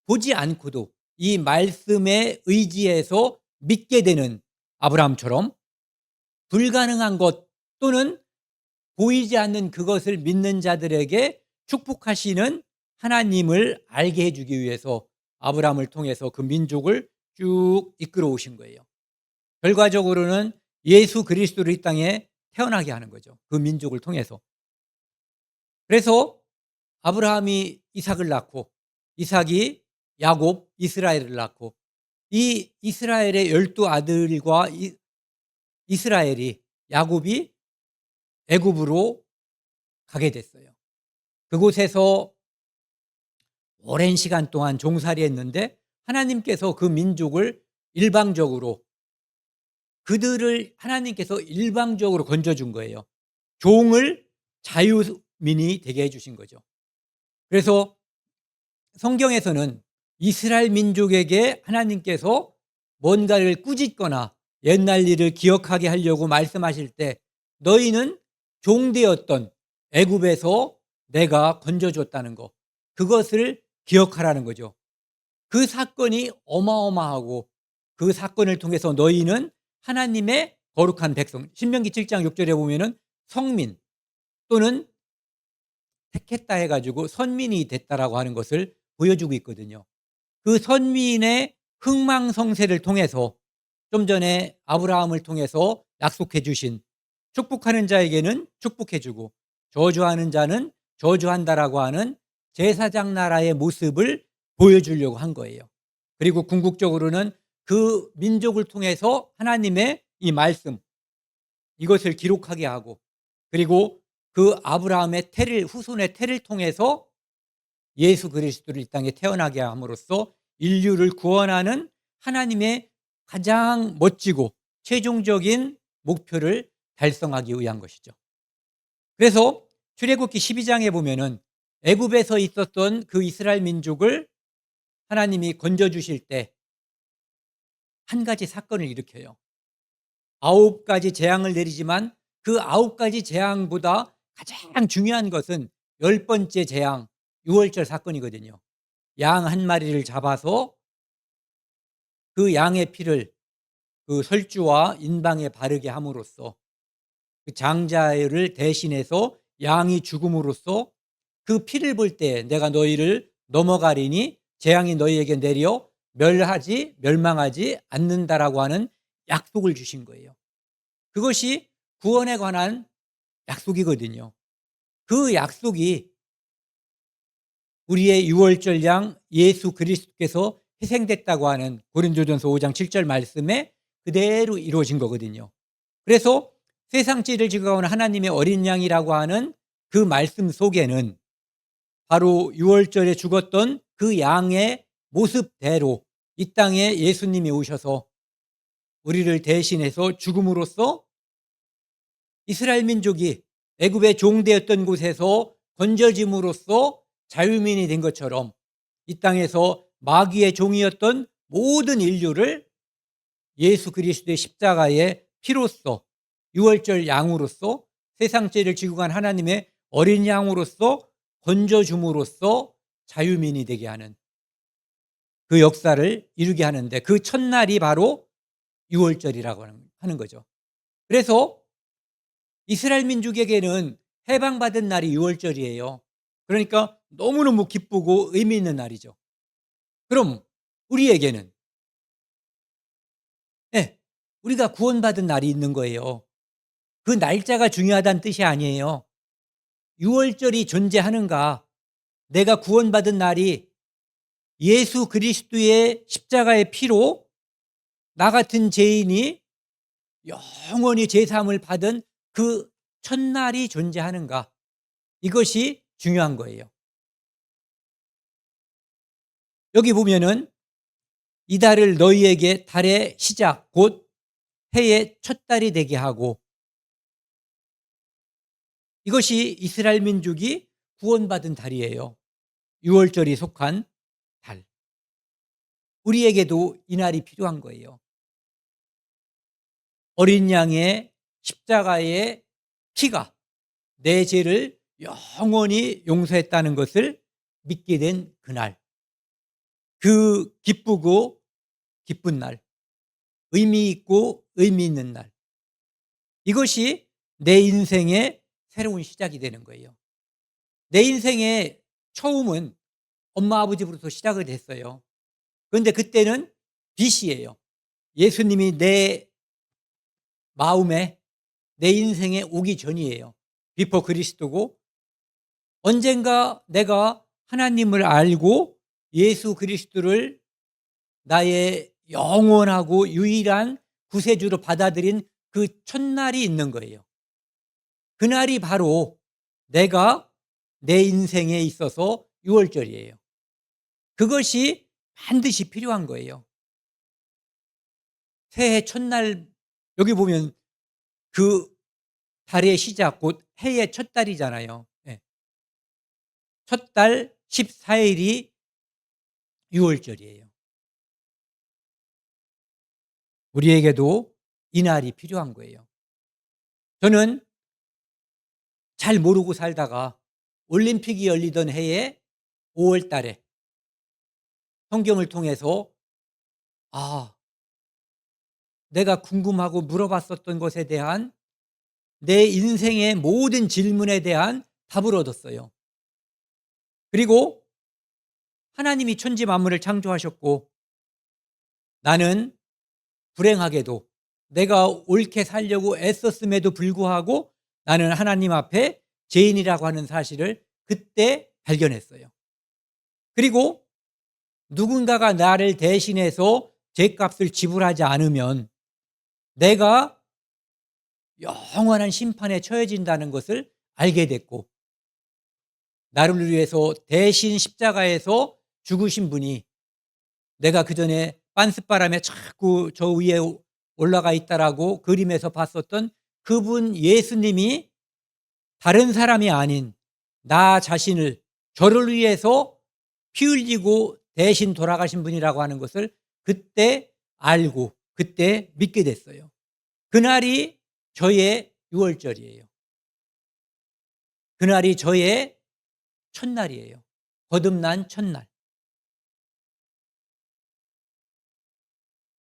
보지 않고도 이 말씀에 의지해서 믿게 되는 아브라함처럼 불가능한 것 또는 보이지 않는 그것을 믿는 자들에게 축복하시는 하나님을 알게 해 주기 위해서 아브라함을 통해서 그 민족을 쭉 이끌어 오신 거예요. 결과적으로는 예수 그리스도를 이 땅에 태어나게 하는 거죠. 그 민족을 통해서. 그래서 아브라함이 이삭을 낳고 이삭이 야곱, 이스라엘을 낳고 이 이스라엘의 12 아들과 이스라엘이 야곱이 애굽으로 가게 됐어요. 그곳에서 오랜 시간 동안 종살이했는데 하나님께서 그 민족을 일방적으로 그들을 하나님께서 일방적으로 건져준 거예요. 종을 자유민이 되게 해주신 거죠. 그래서 성경에서는 이스라엘 민족에게 하나님께서 뭔가를 꾸짖거나 옛날 일을 기억하게 하려고 말씀하실 때 너희는 종되었던 애굽에서 내가 건져줬다는 거, 그것을 기억하라는 거죠. 그 사건이 어마어마하고 그 사건을 통해서 너희는 하나님의 거룩한 백성, 신명기 7장 6절에 보면은 성민 또는 택했다 해가지고 선민이 됐다라고 하는 것을 보여주고 있거든요. 그 선민의 흥망성쇠를 통해서 좀 전에 아브라함을 통해서 약속해 주신 축복하는 자에게는 축복해 주고 저주하는 자는 저주한다라고 하는 제사장 나라의 모습을 보여주려고 한 거예요. 그리고 궁극적으로는 그 민족을 통해서 하나님의 이 말씀 이것을 기록하게 하고 그리고 그 아브라함의 태를 후손의 태를 통해서 예수 그리스도를 이 땅에 태어나게 함으로써 인류를 구원하는 하나님의 가장 멋지고 최종적인 목표를 달성하기 위한 것이죠. 그래서 출애굽기 12장에 보면은 애굽에서 있었던 그 이스라엘 민족을 하나님이 건져 주실 때 한 가지 사건을 일으켜요. 9가지 재앙을 내리지만 그 9가지 재앙보다 가장 중요한 것은 10번째 재앙 유월절 사건이거든요. 양 한 마리를 잡아서 그 양의 피를 그 설주와 인방에 바르게 함으로써 그 장자를 대신해서 양이 죽음으로써 그 피를 볼 때 내가 너희를 넘어가리니 재앙이 너희에게 내려 멸망하지 않는다라고 하는 약속을 주신 거예요. 그것이 구원에 관한 약속이거든요. 그 약속이 우리의 유월절 양 예수 그리스도께서 희생됐다고 하는 고린도전서 5장 7절 말씀에 그대로 이루어진 거거든요. 그래서 세상 죄를 지고 온 하나님의 어린 양이라고 하는 그 말씀 속에는 바로 유월절에 죽었던 그 양의 모습대로 이 땅에 예수님이 오셔서 우리를 대신해서 죽음으로써 이스라엘 민족이 애굽의 종되었던 곳에서 건져짐으로써 자유민이 된 것처럼 이 땅에서 마귀의 종이었던 모든 인류를 예수 그리스도의 십자가의 피로써 유월절 양으로서 세상 죄를 지고 간 하나님의 어린 양으로서 건져줌으로써 자유민이 되게 하는 그 역사를 이루게 하는데 그 첫날이 바로 유월절이라고 하는 거죠. 그래서 이스라엘 민족에게는 해방받은 날이 유월절이에요. 그러니까 너무너무 기쁘고 의미 있는 날이죠. 그럼 우리에게는 네, 우리가 구원받은 날이 있는 거예요. 그 날짜가 중요하다는 뜻이 아니에요. 유월절이 존재하는가? 내가 구원받은 날이 예수 그리스도의 십자가의 피로 나 같은 죄인이 영원히 죄사함을 받은 그 첫날이 존재하는가? 이것이 중요한 거예요. 여기 보면은 이 달을 너희에게 달의 시작 곧 해의 첫 달이 되게 하고 이것이 이스라엘 민족이 구원받은 달이에요. 유월절이 속한 달. 우리에게도 이 날이 필요한 거예요. 어린 양의 십자가의 피가 내 죄를 영원히 용서했다는 것을 믿게 된 그날. 그 기쁘고 기쁜 날. 의미 있고 의미 있는 날. 이것이 내 인생의 새로운 시작이 되는 거예요. 내 인생의 처음은 엄마 아버지로부터 시작을 됐어요. 그런데 그때는 빛이에요. 예수님이 내 마음에 내 인생에 오기 전이에요. 비포 그리스도고, 언젠가 내가 하나님을 알고 예수 그리스도를 나의 영원하고 유일한 구세주로 받아들인 그 첫날이 있는 거예요. 그날이 바로 내가 내 인생에 있어서 유월절이에요. 그것이 반드시 필요한 거예요. 새해 첫날, 여기 보면 그 달의 시작, 곧 해의 첫 달이잖아요. 네. 첫 달 14일이 유월절이에요. 우리에게도 이 날이 필요한 거예요. 저는 잘 모르고 살다가 올림픽이 열리던 해에 5월 달에 성경을 통해서 내가 궁금하고 물어봤었던 것에 대한 내 인생의 모든 질문에 대한 답을 얻었어요. 그리고 하나님이 천지 만물을 창조하셨고, 나는 불행하게도 내가 옳게 살려고 애썼음에도 불구하고 나는 하나님 앞에 죄인이라고 하는 사실을 그때 발견했어요. 그리고 누군가가 나를 대신해서 죄값을 지불하지 않으면 내가 영원한 심판에 처해진다는 것을 알게 됐고, 나를 위해서 대신 십자가에서 죽으신 분이, 내가 그전에 빤스바람에 자꾸 저 위에 올라가 있다라고 그림에서 봤었던 그분 예수님이 다른 사람이 아닌 나 자신을, 저를 위해서 피 흘리고 대신 돌아가신 분이라고 하는 것을 그때 알고 그때 믿게 됐어요. 그날이 저의 유월절이에요. 그날이 저의 첫날이에요. 거듭난 첫날.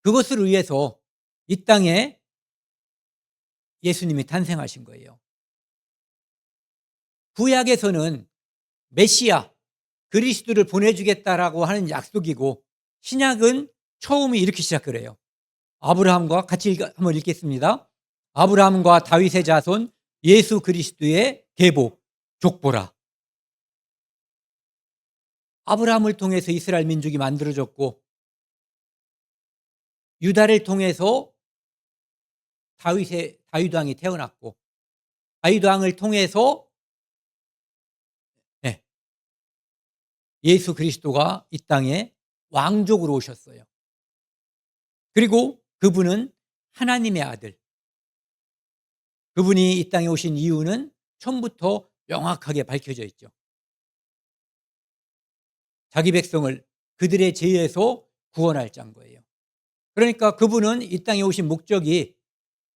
그것을 위해서 이 땅에 예수님이 탄생하신 거예요. 구약에서는 메시아, 그리스도를 보내주겠다라고 하는 약속이고, 신약은 처음에 이렇게 시작을 해요. 아브라함과 같이 한번 읽겠습니다. 아브라함과 다윗의 자손 예수 그리스도의 계보, 족보라. 아브라함을 통해서 이스라엘 민족이 만들어졌고, 유다를 통해서 다윗 왕이 태어났고, 다윗 왕을 통해서 예수 그리스도가 이 땅에 왕족으로 오셨어요. 그리고 그분은 하나님의 아들. 그분이 이 땅에 오신 이유는 처음부터 명확하게 밝혀져 있죠. 자기 백성을 그들의 죄에서 구원할 자인 거예요. 그러니까 그분은 이 땅에 오신 목적이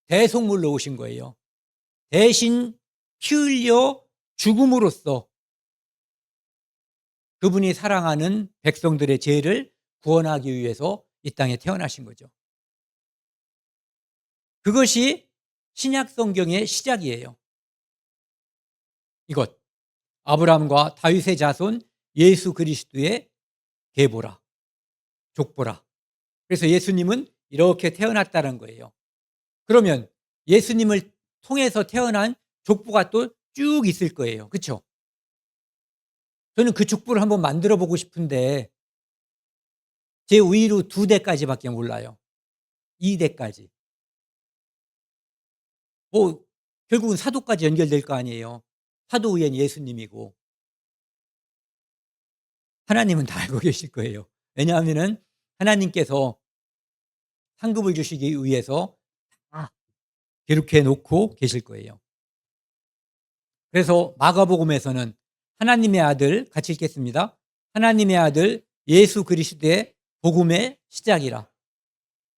대속물로 오신 거예요. 대신 피 흘려 죽음으로써 그분이 사랑하는 백성들의 죄를 구원하기 위해서 이 땅에 태어나신 거죠. 그것이 신약 성경의 시작이에요. 이것, 아브라함과 다윗의 자손 예수 그리스도의 계보라, 족보라. 그래서 예수님은 이렇게 태어났다는 거예요. 그러면 예수님을 통해서 태어난 족보가 또 쭉 있을 거예요. 그렇죠? 저는 그 족보를 한번 만들어 보고 싶은데 제 위로 2대까지밖에 몰라요. 2대까지. 결국은 사도까지 연결될 거 아니에요. 사도 위엔 예수님이고. 하나님은 다 알고 계실 거예요. 왜냐하면 하나님께서 상급을 주시기 위해서 다 기록해 놓고 계실 거예요. 그래서 마가복음에서는 하나님의 아들, 같이 읽겠습니다. 하나님의 아들 예수 그리스도의 복음의 시작이라.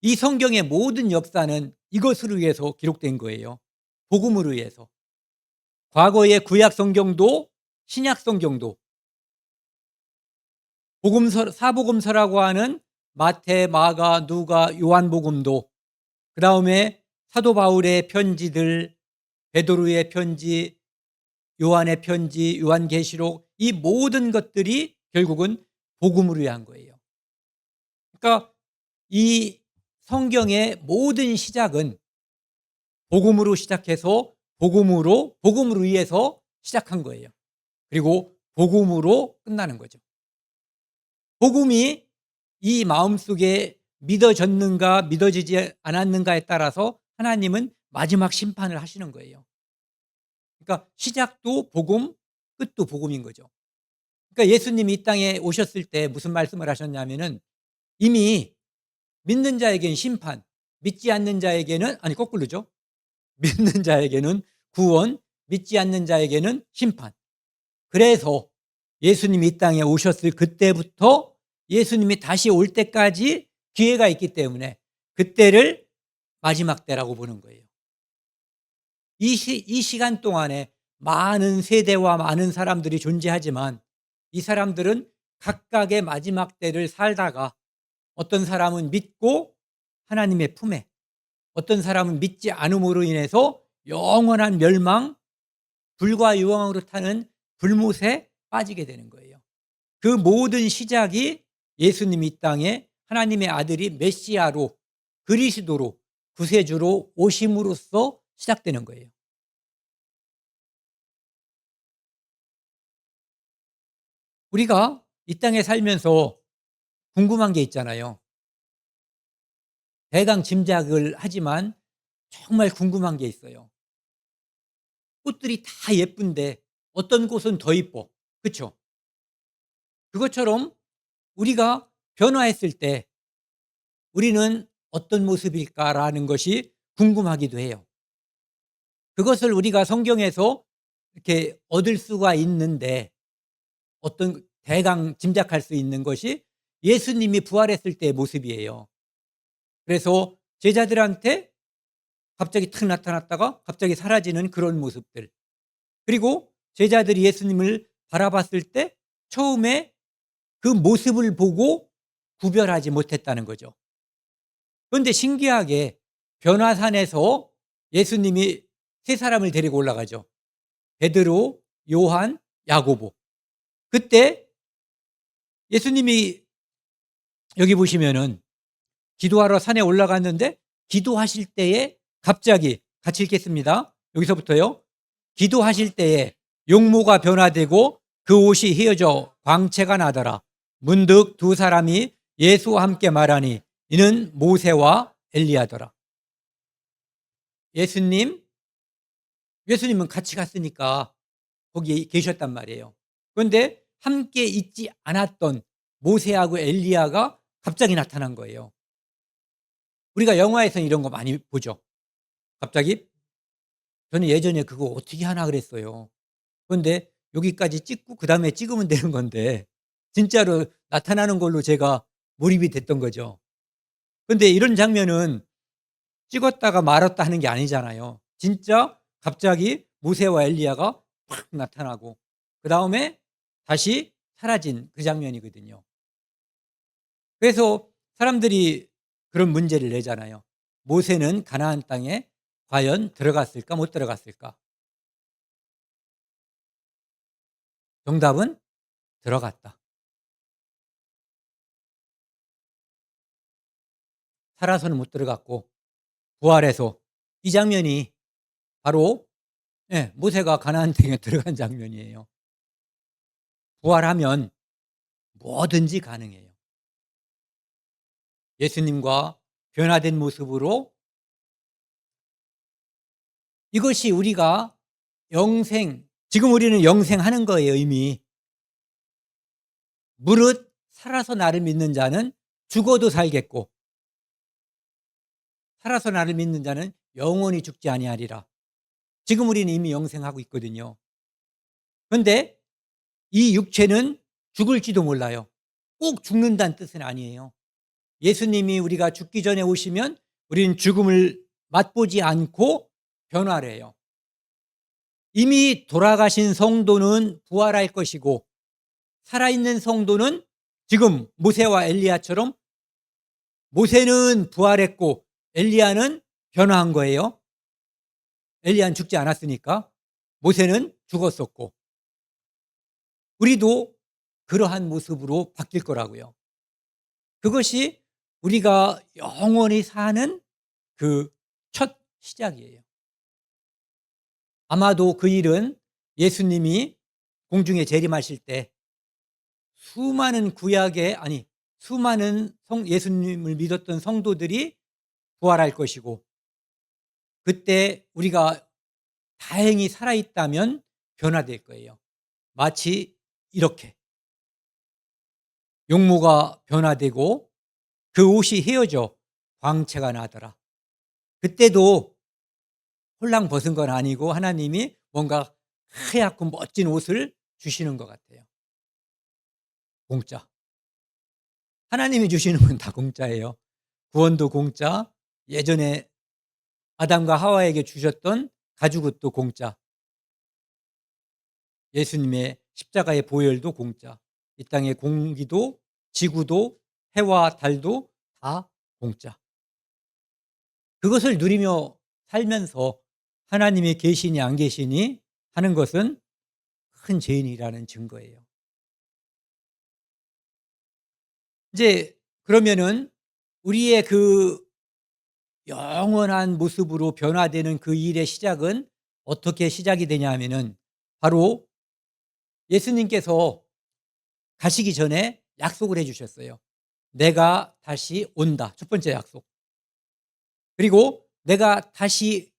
이 성경의 모든 역사는 이것을 위해서 기록된 거예요. 복음을 위해서. 과거의 구약 성경도 신약 성경도, 사복음서라고 하는 마태, 마가, 누가, 요한복음도, 그 다음에 사도 바울의 편지들, 베드로의 편지, 요한의 편지, 요한계시록, 이 모든 것들이 결국은 복음을 위한 거예요. 그러니까 이 성경의 모든 시작은 복음으로 시작해서 복음을 위해서 시작한 거예요. 그리고 복음으로 끝나는 거죠. 복음이 이 마음속에 믿어졌는가 믿어지지 않았는가에 따라서 하나님은 마지막 심판을 하시는 거예요. 그러니까 시작도 복음, 끝도 복음인 거죠. 그러니까 예수님이 이 땅에 오셨을 때 무슨 말씀을 하셨냐면은 이미 믿는 자에게는 심판, 믿지 않는 자에게는, 아니 거꾸로죠. 믿는 자에게는 구원, 믿지 않는 자에게는 심판. 그래서 예수님이 이 땅에 오셨을 그때부터 예수님이 다시 올 때까지 기회가 있기 때문에 그때를 마지막 때라고 보는 거예요. 이 시간 동안에 많은 세대와 많은 사람들이 존재하지만 이 사람들은 각각의 마지막 때를 살다가 어떤 사람은 믿고 하나님의 품에, 어떤 사람은 믿지 않음으로 인해서 영원한 멸망, 불과 유황으로 타는 불못에 빠지게 되는 거예요. 그 모든 시작이 예수님이 이 땅에 하나님의 아들이 메시아로, 그리스도로, 구세주로 오심으로써 시작되는 거예요. 우리가 이 땅에 살면서 궁금한 게 있잖아요. 대강 짐작을 하지만 정말 궁금한 게 있어요. 꽃들이 다 예쁜데 어떤 꽃은 더 이뻐. 그렇죠? 그것처럼 우리가 변화했을 때 우리는 어떤 모습일까라는 것이 궁금하기도 해요. 그것을 우리가 성경에서 이렇게 얻을 수가 있는데 어떤 대강 짐작할 수 있는 것이 예수님이 부활했을 때의 모습이에요. 그래서 제자들한테 갑자기 탁 나타났다가 갑자기 사라지는 그런 모습들. 그리고 제자들이 예수님을 바라봤을 때 처음에 그 모습을 보고 구별하지 못했다는 거죠. 그런데 신기하게 변화산에서 예수님이 세 사람을 데리고 올라가죠. 베드로, 요한, 야고보. 그때 예수님이 여기 보시면은 기도하러 산에 올라갔는데 기도하실 때에 갑자기 같이 읽겠습니다. 여기서부터요. 기도하실 때에 용모가 변화되고 그 옷이 휘어져 광채가 나더라. 문득 두 사람이 예수와 함께 말하니 이는 모세와 엘리야더라. 예수님은 같이 갔으니까 거기 계셨단 말이에요. 그런데 함께 있지 않았던 모세하고 엘리야가 갑자기 나타난 거예요. 우리가 영화에서는 이런 거 많이 보죠. 갑자기 저는 예전에 그거 어떻게 하나 그랬어요. 그런데 여기까지 찍고 그다음에 찍으면 되는 건데 진짜로 나타나는 걸로 제가 몰입이 됐던 거죠. 그런데 이런 장면은 찍었다가 말았다 하는 게 아니잖아요. 진짜 갑자기 모세와 엘리야가 팍 나타나고 그다음에 다시 사라진 그 장면이거든요. 그래서 사람들이 그런 문제를 내잖아요. 모세는 가나안 땅에 과연 들어갔을까 못 들어갔을까? 정답은 들어갔다. 살아서는 못 들어갔고 부활해서 이 장면이 바로 모세가 가나안 땅에 들어간 장면이에요. 부활하면 뭐든지 가능해요. 예수님과 변화된 모습으로 이것이 우리가 지금 우리는 영생하는 거예요, 이미. 무릇 살아서 나를 믿는 자는 죽어도 살겠고 살아서 나를 믿는 자는 영원히 죽지 아니하리라. 지금 우리는 이미 영생하고 있거든요. 그런데 이 육체는 죽을지도 몰라요. 꼭 죽는다는 뜻은 아니에요. 예수님이 우리가 죽기 전에 오시면 우리는 죽음을 맛보지 않고 변화해요. 이미 돌아가신 성도는 부활할 것이고 살아있는 성도는 지금 모세와 엘리야처럼 모세는 부활했고 엘리야는 변화한 거예요. 엘리야는 죽지 않았으니까. 모세는 죽었었고. 우리도 그러한 모습으로 바뀔 거라고요. 그것이 우리가 영원히 사는 그 첫 시작이에요. 아마도 그 일은 예수님이 공중에 재림하실 때 수많은 수많은 예수님을 믿었던 성도들이 부활할 것이고, 그때 우리가 다행히 살아있다면 변화될 거예요. 마치 이렇게 용모가 변화되고 그 옷이 헤어져 광채가 나더라. 그때도 홀랑 벗은 건 아니고 하나님이 뭔가 하얗고 멋진 옷을 주시는 것 같아요. 공짜. 하나님이 주시는 건 다 공짜예요. 구원도 공짜, 예전에 아담과 하와에게 주셨던 가죽옷도 공짜, 예수님의 십자가의 보혈도 공짜, 이 땅의 공기도 지구도 해와 달도 다 공짜. 그것을 누리며 살면서 하나님이 계시니 안 계시니 하는 것은 큰 죄인이라는 증거예요. 이제 그러면은 우리의 그 영원한 모습으로 변화되는 그 일의 시작은 어떻게 시작이 되냐 하면은 바로 예수님께서 가시기 전에 약속을 해 주셨어요. 내가 다시 온다. 첫 번째 약속. 그리고 내가 다시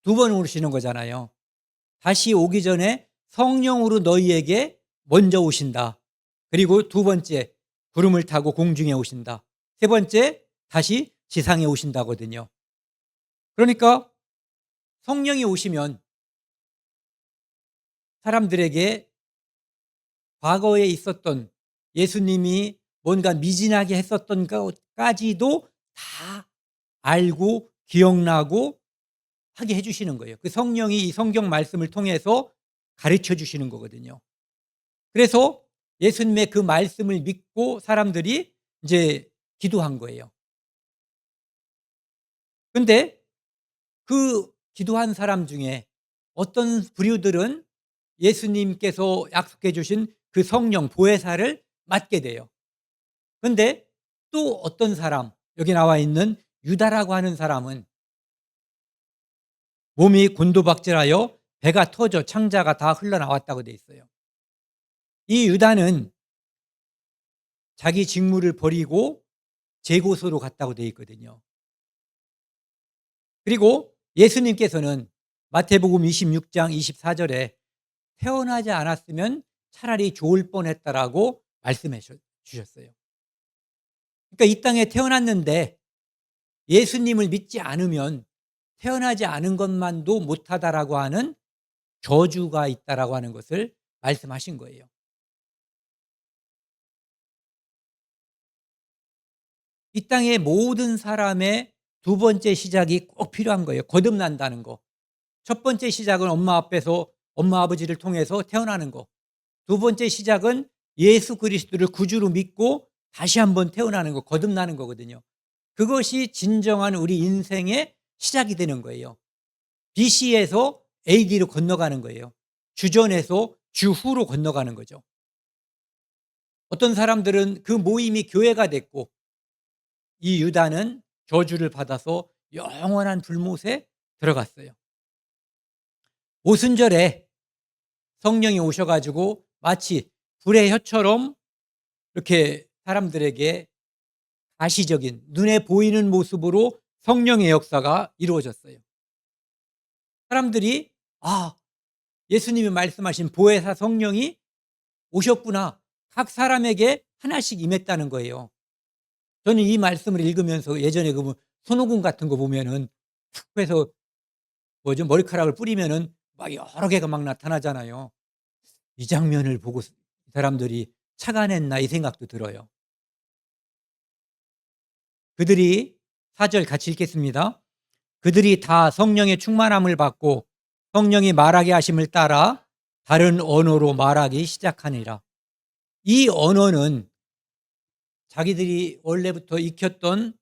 두 번 오시는 거잖아요. 다시 오기 전에 성령으로 너희에게 먼저 오신다. 그리고 두 번째, 구름을 타고 공중에 오신다. 세 번째, 다시 지상에 오신다거든요. 그러니까 성령이 오시면 사람들에게 과거에 있었던, 예수님이 뭔가 미진하게 했었던 것까지도 다 알고 기억나고 하게 해 주시는 거예요. 그 성령이 이 성경 말씀을 통해서 가르쳐 주시는 거거든요. 그래서 예수님의 그 말씀을 믿고 사람들이 이제 기도한 거예요. 근데 그 기도한 사람 중에 어떤 부류들은 예수님께서 약속해 주신 그 성령 보혜사를 맡게 돼요. 근데 또 어떤 사람, 여기 나와 있는 유다라고 하는 사람은 몸이 곤두박질하여 배가 터져 창자가 다 흘러나왔다고 돼 있어요. 이 유다는 자기 직무를 버리고 제고소로 갔다고 돼 있거든요. 그리고 예수님께서는 마태복음 26장 24절에 태어나지 않았으면 차라리 좋을 뻔했다라고 말씀해 주셨어요. 그러니까 이 땅에 태어났는데 예수님을 믿지 않으면 태어나지 않은 것만도 못하다라고 하는 저주가 있다라고 하는 것을 말씀하신 거예요. 이 땅의 모든 사람의 두 번째 시작이 꼭 필요한 거예요. 거듭난다는 거. 첫 번째 시작은 엄마 앞에서 엄마 아버지를 통해서 태어나는 거. 두 번째 시작은 예수 그리스도를 구주로 믿고 다시 한번 태어나는 거, 거듭나는 거거든요. 그것이 진정한 우리 인생의 시작이 되는 거예요. BC에서 AD로 건너가는 거예요. 주전에서 주후로 건너가는 거죠. 어떤 사람들은 그 모임이 교회가 됐고, 이 유다는 저주를 받아서 영원한 불못에 들어갔어요. 오순절에 성령이 오셔가지고 마치 불의 혀처럼 이렇게 사람들에게 가시적인 눈에 보이는 모습으로 성령의 역사가 이루어졌어요. 사람들이 예수님이 말씀하신 보혜사 성령이 오셨구나. 각 사람에게 하나씩 임했다는 거예요. 저는 이 말씀을 읽으면서 예전에 그 손오공 같은 거 보면은 툭 해서 머리카락을 뿌리면은 막 여러 개가 막 나타나잖아요. 이 장면을 보고 사람들이 착안했나 이 생각도 들어요. 그들이 4절 같이 읽겠습니다. 그들이 다 성령의 충만함을 받고 성령이 말하게 하심을 따라 다른 언어로 말하기 시작하니라. 이 언어는 자기들이 원래부터 익혔던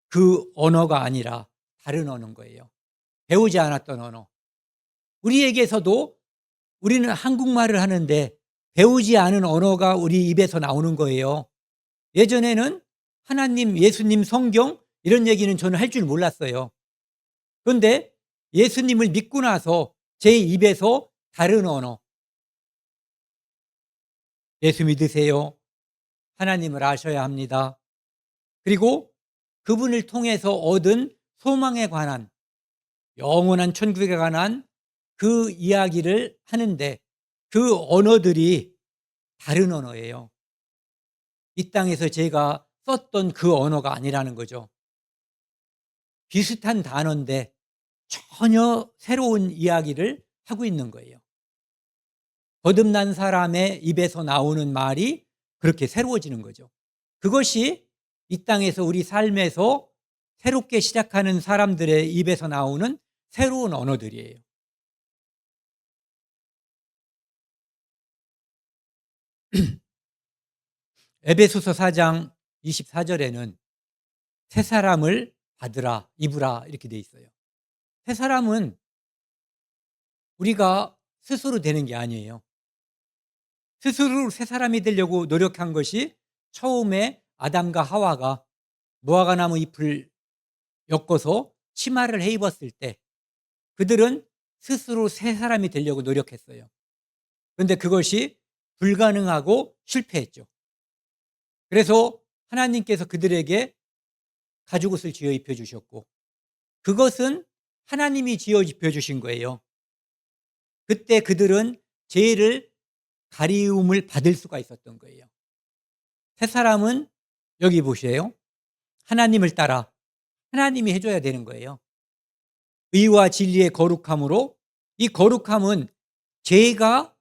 그 언어가 아니라 다른 언어인 거예요. 배우지 않았던 언어. 우리에게서도 우리는 한국말을 하는데 배우지 않은 언어가 우리 입에서 나오는 거예요. 예전에는 하나님, 예수님, 성경 이런 얘기는 저는 할 줄 몰랐어요. 그런데 예수님을 믿고 나서 제 입에서 다른 언어, 예수 믿으세요. 하나님을 아셔야 합니다. 그리고 그분을 통해서 얻은 소망에 관한, 영원한 천국에 관한 그 이야기를 하는데 그 언어들이 다른 언어예요. 이 땅에서 제가 썼던 그 언어가 아니라는 거죠. 비슷한 단어인데 전혀 새로운 이야기를 하고 있는 거예요. 거듭난 사람의 입에서 나오는 말이 그렇게 새로워지는 거죠. 그것이 이 땅에서 우리 삶에서 새롭게 시작하는 사람들의 입에서 나오는 새로운 언어들이에요. 에베소서 4장 24절에는 새 사람을 받으라, 입으라 이렇게 돼 있어요. 새 사람은 우리가 스스로 되는 게 아니에요. 스스로 새 사람이 되려고 노력한 것이 처음에 아담과 하와가 무화과나무 잎을 엮어서 치마를 해 입었을 때 그들은 스스로 새 사람이 되려고 노력했어요. 그런데 그것이 불가능하고 실패했죠. 그래서 하나님께서 그들에게 가죽옷을 지어 입혀주셨고 그것은 하나님이 지어 입혀주신 거예요. 그때 그들은 죄를 가리움을 받을 수가 있었던 거예요. 새 사람은 여기 보세요. 하나님을 따라 하나님이 해줘야 되는 거예요. 의와 진리의 거룩함으로 이 거룩함은 죄가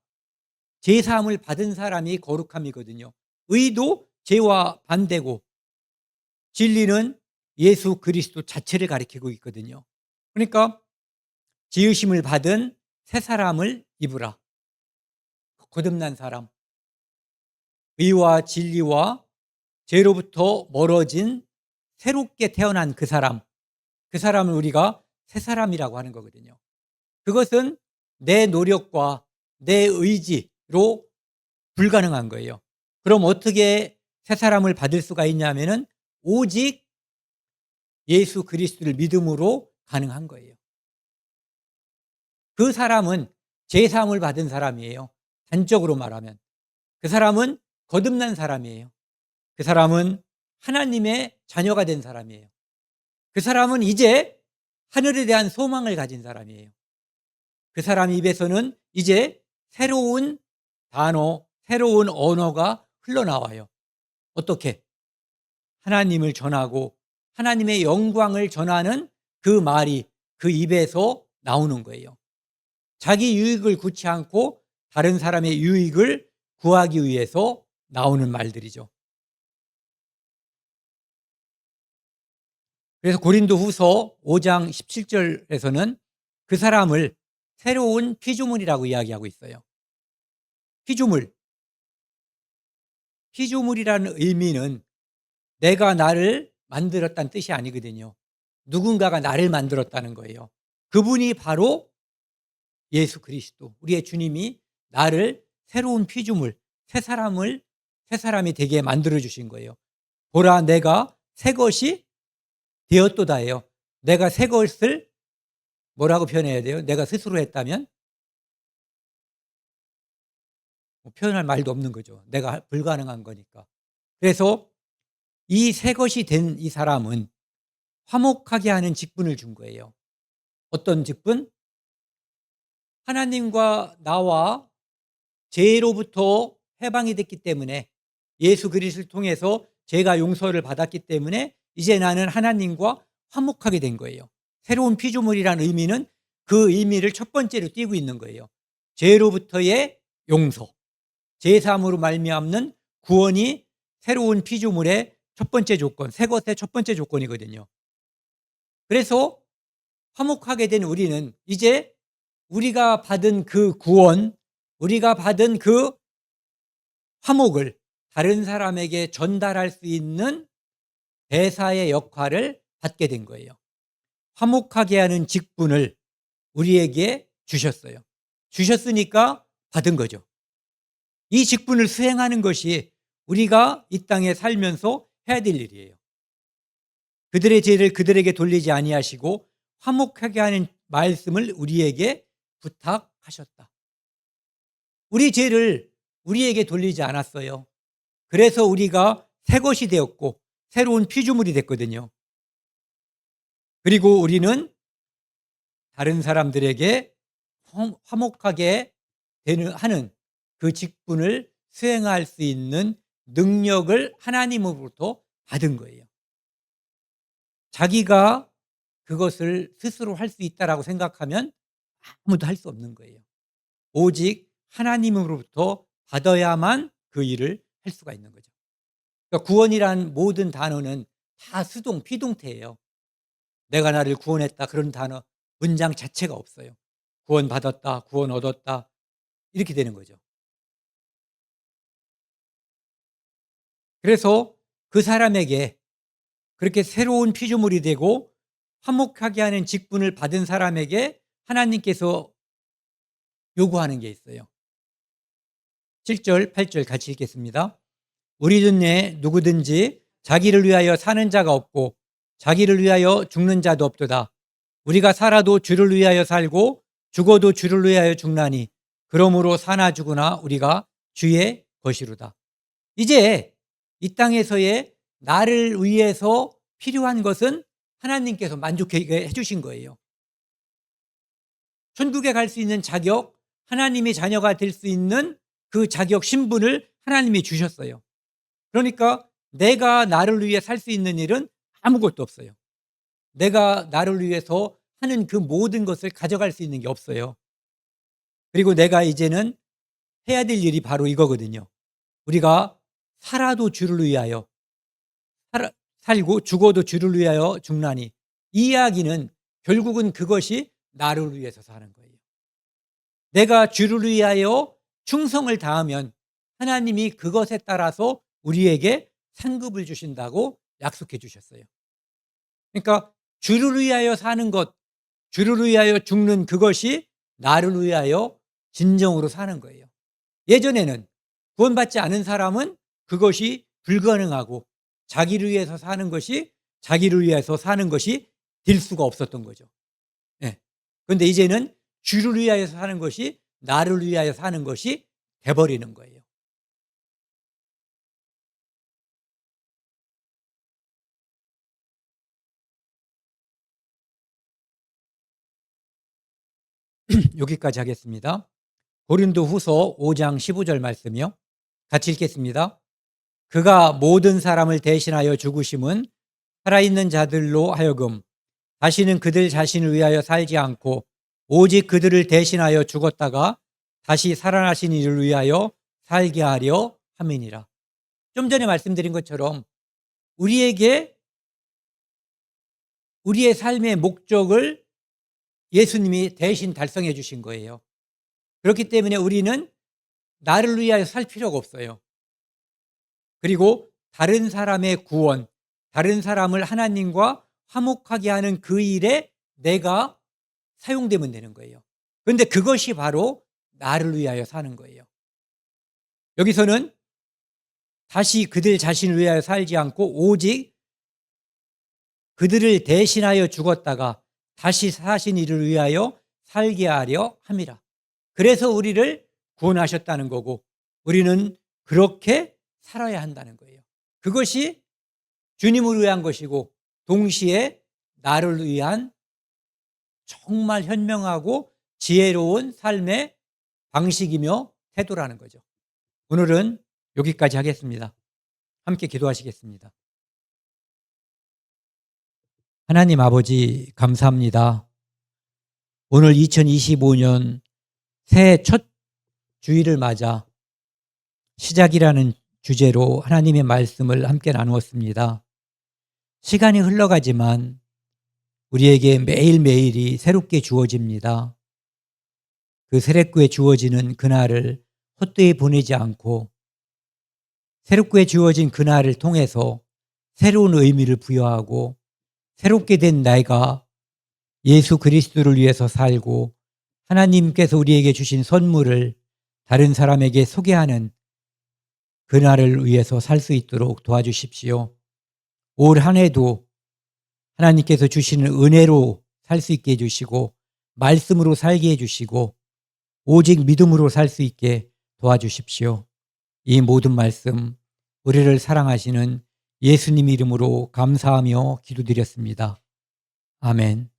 제사함을 받은 사람이 거룩함이거든요. 의도 죄와 반대고 진리는 예수 그리스도 자체를 가리키고 있거든요. 그러니까 지으심을 받은 새 사람을 입으라. 거듭난 사람. 의와 진리와 죄로부터 멀어진 새롭게 태어난 그 사람을 우리가 새 사람이라고 하는 거거든요. 그것은 내 노력과 내 의지로 불가능한 거예요. 그럼 어떻게 새 사람을 받을 수가 있냐면은 오직 예수 그리스도를 믿음으로 가능한 거예요. 그 사람은 제사함을 받은 사람이에요. 단적으로 말하면 그 사람은 거듭난 사람이에요. 그 사람은 하나님의 자녀가 된 사람이에요. 그 사람은 이제 하늘에 대한 소망을 가진 사람이에요. 그 사람 입에서는 이제 새로운 단어, 새로운 언어가 흘러나와요. 어떻게? 하나님을 전하고 하나님의 영광을 전하는 그 말이 그 입에서 나오는 거예요. 자기 유익을 구치 않고 다른 사람의 유익을 구하기 위해서 나오는 말들이죠. 그래서 고린도후서 5장 17절에서는 그 사람을 새로운 피조물이라고 이야기하고 있어요. 피조물이라는 의미는 내가 나를 만들었다는 뜻이 아니거든요. 누군가가 나를 만들었다는 거예요. 그분이 바로 예수 그리스도, 우리의 주님이 나를 새로운 피조물, 새 사람이 되게 만들어 주신 거예요. 보라, 내가 새 것이 되었도다예요. 내가 새 것을 뭐라고 표현해야 돼요? 내가 스스로 했다면 표현할 말도 없는 거죠. 내가 불가능한 거니까. 그래서 이 새 것이 된 이 사람은 화목하게 하는 직분을 준 거예요. 어떤 직분? 하나님과 나와 죄로부터 해방이 됐기 때문에 예수 그리스도를 통해서 죄가 용서를 받았기 때문에 이제 나는 하나님과 화목하게 된 거예요. 새로운 피조물이라는 의미는 그 의미를 첫 번째로 띄고 있는 거예요. 죄로부터의 용서, 제사함으로 말미암는 구원이 새로운 피조물의 첫 번째 조건, 새 것의 첫 번째 조건이거든요. 그래서 화목하게 된 우리는 이제 우리가 받은 그 구원, 우리가 받은 그 화목을 다른 사람에게 전달할 수 있는 대사의 역할을 받게 된 거예요. 화목하게 하는 직분을 우리에게 주셨어요. 주셨으니까 받은 거죠. 이 직분을 수행하는 것이 우리가 이 땅에 살면서 해야 될 일이에요. 그들의 죄를 그들에게 돌리지 아니하시고 화목하게 하는 말씀을 우리에게 부탁하셨다. 우리 죄를 우리에게 돌리지 않았어요. 그래서 우리가 새 것이 되었고 새로운 피조물이 됐거든요. 그리고 우리는 다른 사람들에게 화목하게 하는 그 직분을 수행할 수 있는 능력을 하나님으로부터 받은 거예요. 자기가 그것을 스스로 할 수 있다라고 생각하면 아무도 할 수 없는 거예요. 오직 하나님으로부터 받아야만 그 일을 할 수가 있는 거죠. 그러니까 구원이란 모든 단어는 다 수동, 피동태예요. 내가 나를 구원했다 그런 단어, 문장 자체가 없어요. 구원받았다, 구원 얻었다 이렇게 되는 거죠. 그래서 그 사람에게 그렇게 새로운 피조물이 되고 화목하게 하는 직분을 받은 사람에게 하나님께서 요구하는 게 있어요. 7절, 8절 같이 읽겠습니다. 우리 중에 누구든지 자기를 위하여 사는 자가 없고 자기를 위하여 죽는 자도 없도다. 우리가 살아도 주를 위하여 살고 죽어도 주를 위하여 죽나니 그러므로 사나 죽으나 우리가 주의 것이로다. 이제 이 땅에서의 나를 위해서 필요한 것은 하나님께서 만족하게 해주신 거예요. 천국에 갈 수 있는 자격, 하나님의 자녀가 될 수 있는 그 자격, 신분을 하나님이 주셨어요. 그러니까 내가 나를 위해 살 수 있는 일은 아무것도 없어요. 내가 나를 위해서 하는 그 모든 것을 가져갈 수 있는 게 없어요. 그리고 내가 이제는 해야 될 일이 바로 이거거든요. 우리가 살아도 주를 위하여 살고 죽어도 주를 위하여 죽나니, 이 이야기는 결국은 그것이 나를 위해서 사는 거예요. 내가 주를 위하여 충성을 다하면 하나님이 그것에 따라서 우리에게 상급을 주신다고 약속해 주셨어요. 그러니까 주를 위하여 사는 것, 주를 위하여 죽는 그것이 나를 위하여 진정으로 사는 거예요. 예전에는 구원받지 않은 사람은 그것이 불가능하고 자기를 위해서 사는 것이 될 수가 없었던 거죠. 네. 그런데 이제는 주를 위하여 사는 것이 나를 위하여 사는 것이 돼버리는 거예요. 여기까지 하겠습니다. 고린도후서 5장 15절 말씀이요. 같이 읽겠습니다. 그가 모든 사람을 대신하여 죽으심은 살아있는 자들로 하여금 다시는 그들 자신을 위하여 살지 않고 오직 그들을 대신하여 죽었다가 다시 살아나신 이를 위하여 살게 하려 함이니라. 좀 전에 말씀드린 것처럼 우리에게 우리의 삶의 목적을 예수님이 대신 달성해 주신 거예요. 그렇기 때문에 우리는 나를 위하여 살 필요가 없어요. 그리고 다른 사람의 구원, 다른 사람을 하나님과 화목하게 하는 그 일에 내가 사용되면 되는 거예요. 그런데 그것이 바로 나를 위하여 사는 거예요. 여기서는 다시 그들 자신을 위하여 살지 않고 오직 그들을 대신하여 죽었다가 다시 사신 이를 위하여 살게 하려 함이라. 그래서 우리를 구원하셨다는 거고 우리는 그렇게 살아야 한다는 거예요. 그것이 주님을 위한 것이고 동시에 나를 위한 정말 현명하고 지혜로운 삶의 방식이며 태도라는 거죠. 오늘은 여기까지 하겠습니다. 함께 기도하시겠습니다. 하나님 아버지 감사합니다. 오늘 2025년 새해 첫 주일을 맞아 시작이라는 주제로 하나님의 말씀을 함께 나누었습니다. 시간이 흘러가지만 우리에게 매일매일이 새롭게 주어집니다. 그 새롭게 주어지는 그날을 헛되이 보내지 않고 새롭게 주어진 그날을 통해서 새로운 의미를 부여하고 새롭게 된 내가 예수 그리스도를 위해서 살고 하나님께서 우리에게 주신 선물을 다른 사람에게 소개하는 그날을 위해서 살 수 있도록 도와주십시오. 올 한 해도 하나님께서 주시는 은혜로 살 수 있게 해주시고 말씀으로 살게 해주시고 오직 믿음으로 살 수 있게 도와주십시오. 이 모든 말씀 우리를 사랑하시는 예수님 이름으로 감사하며 기도드렸습니다. 아멘.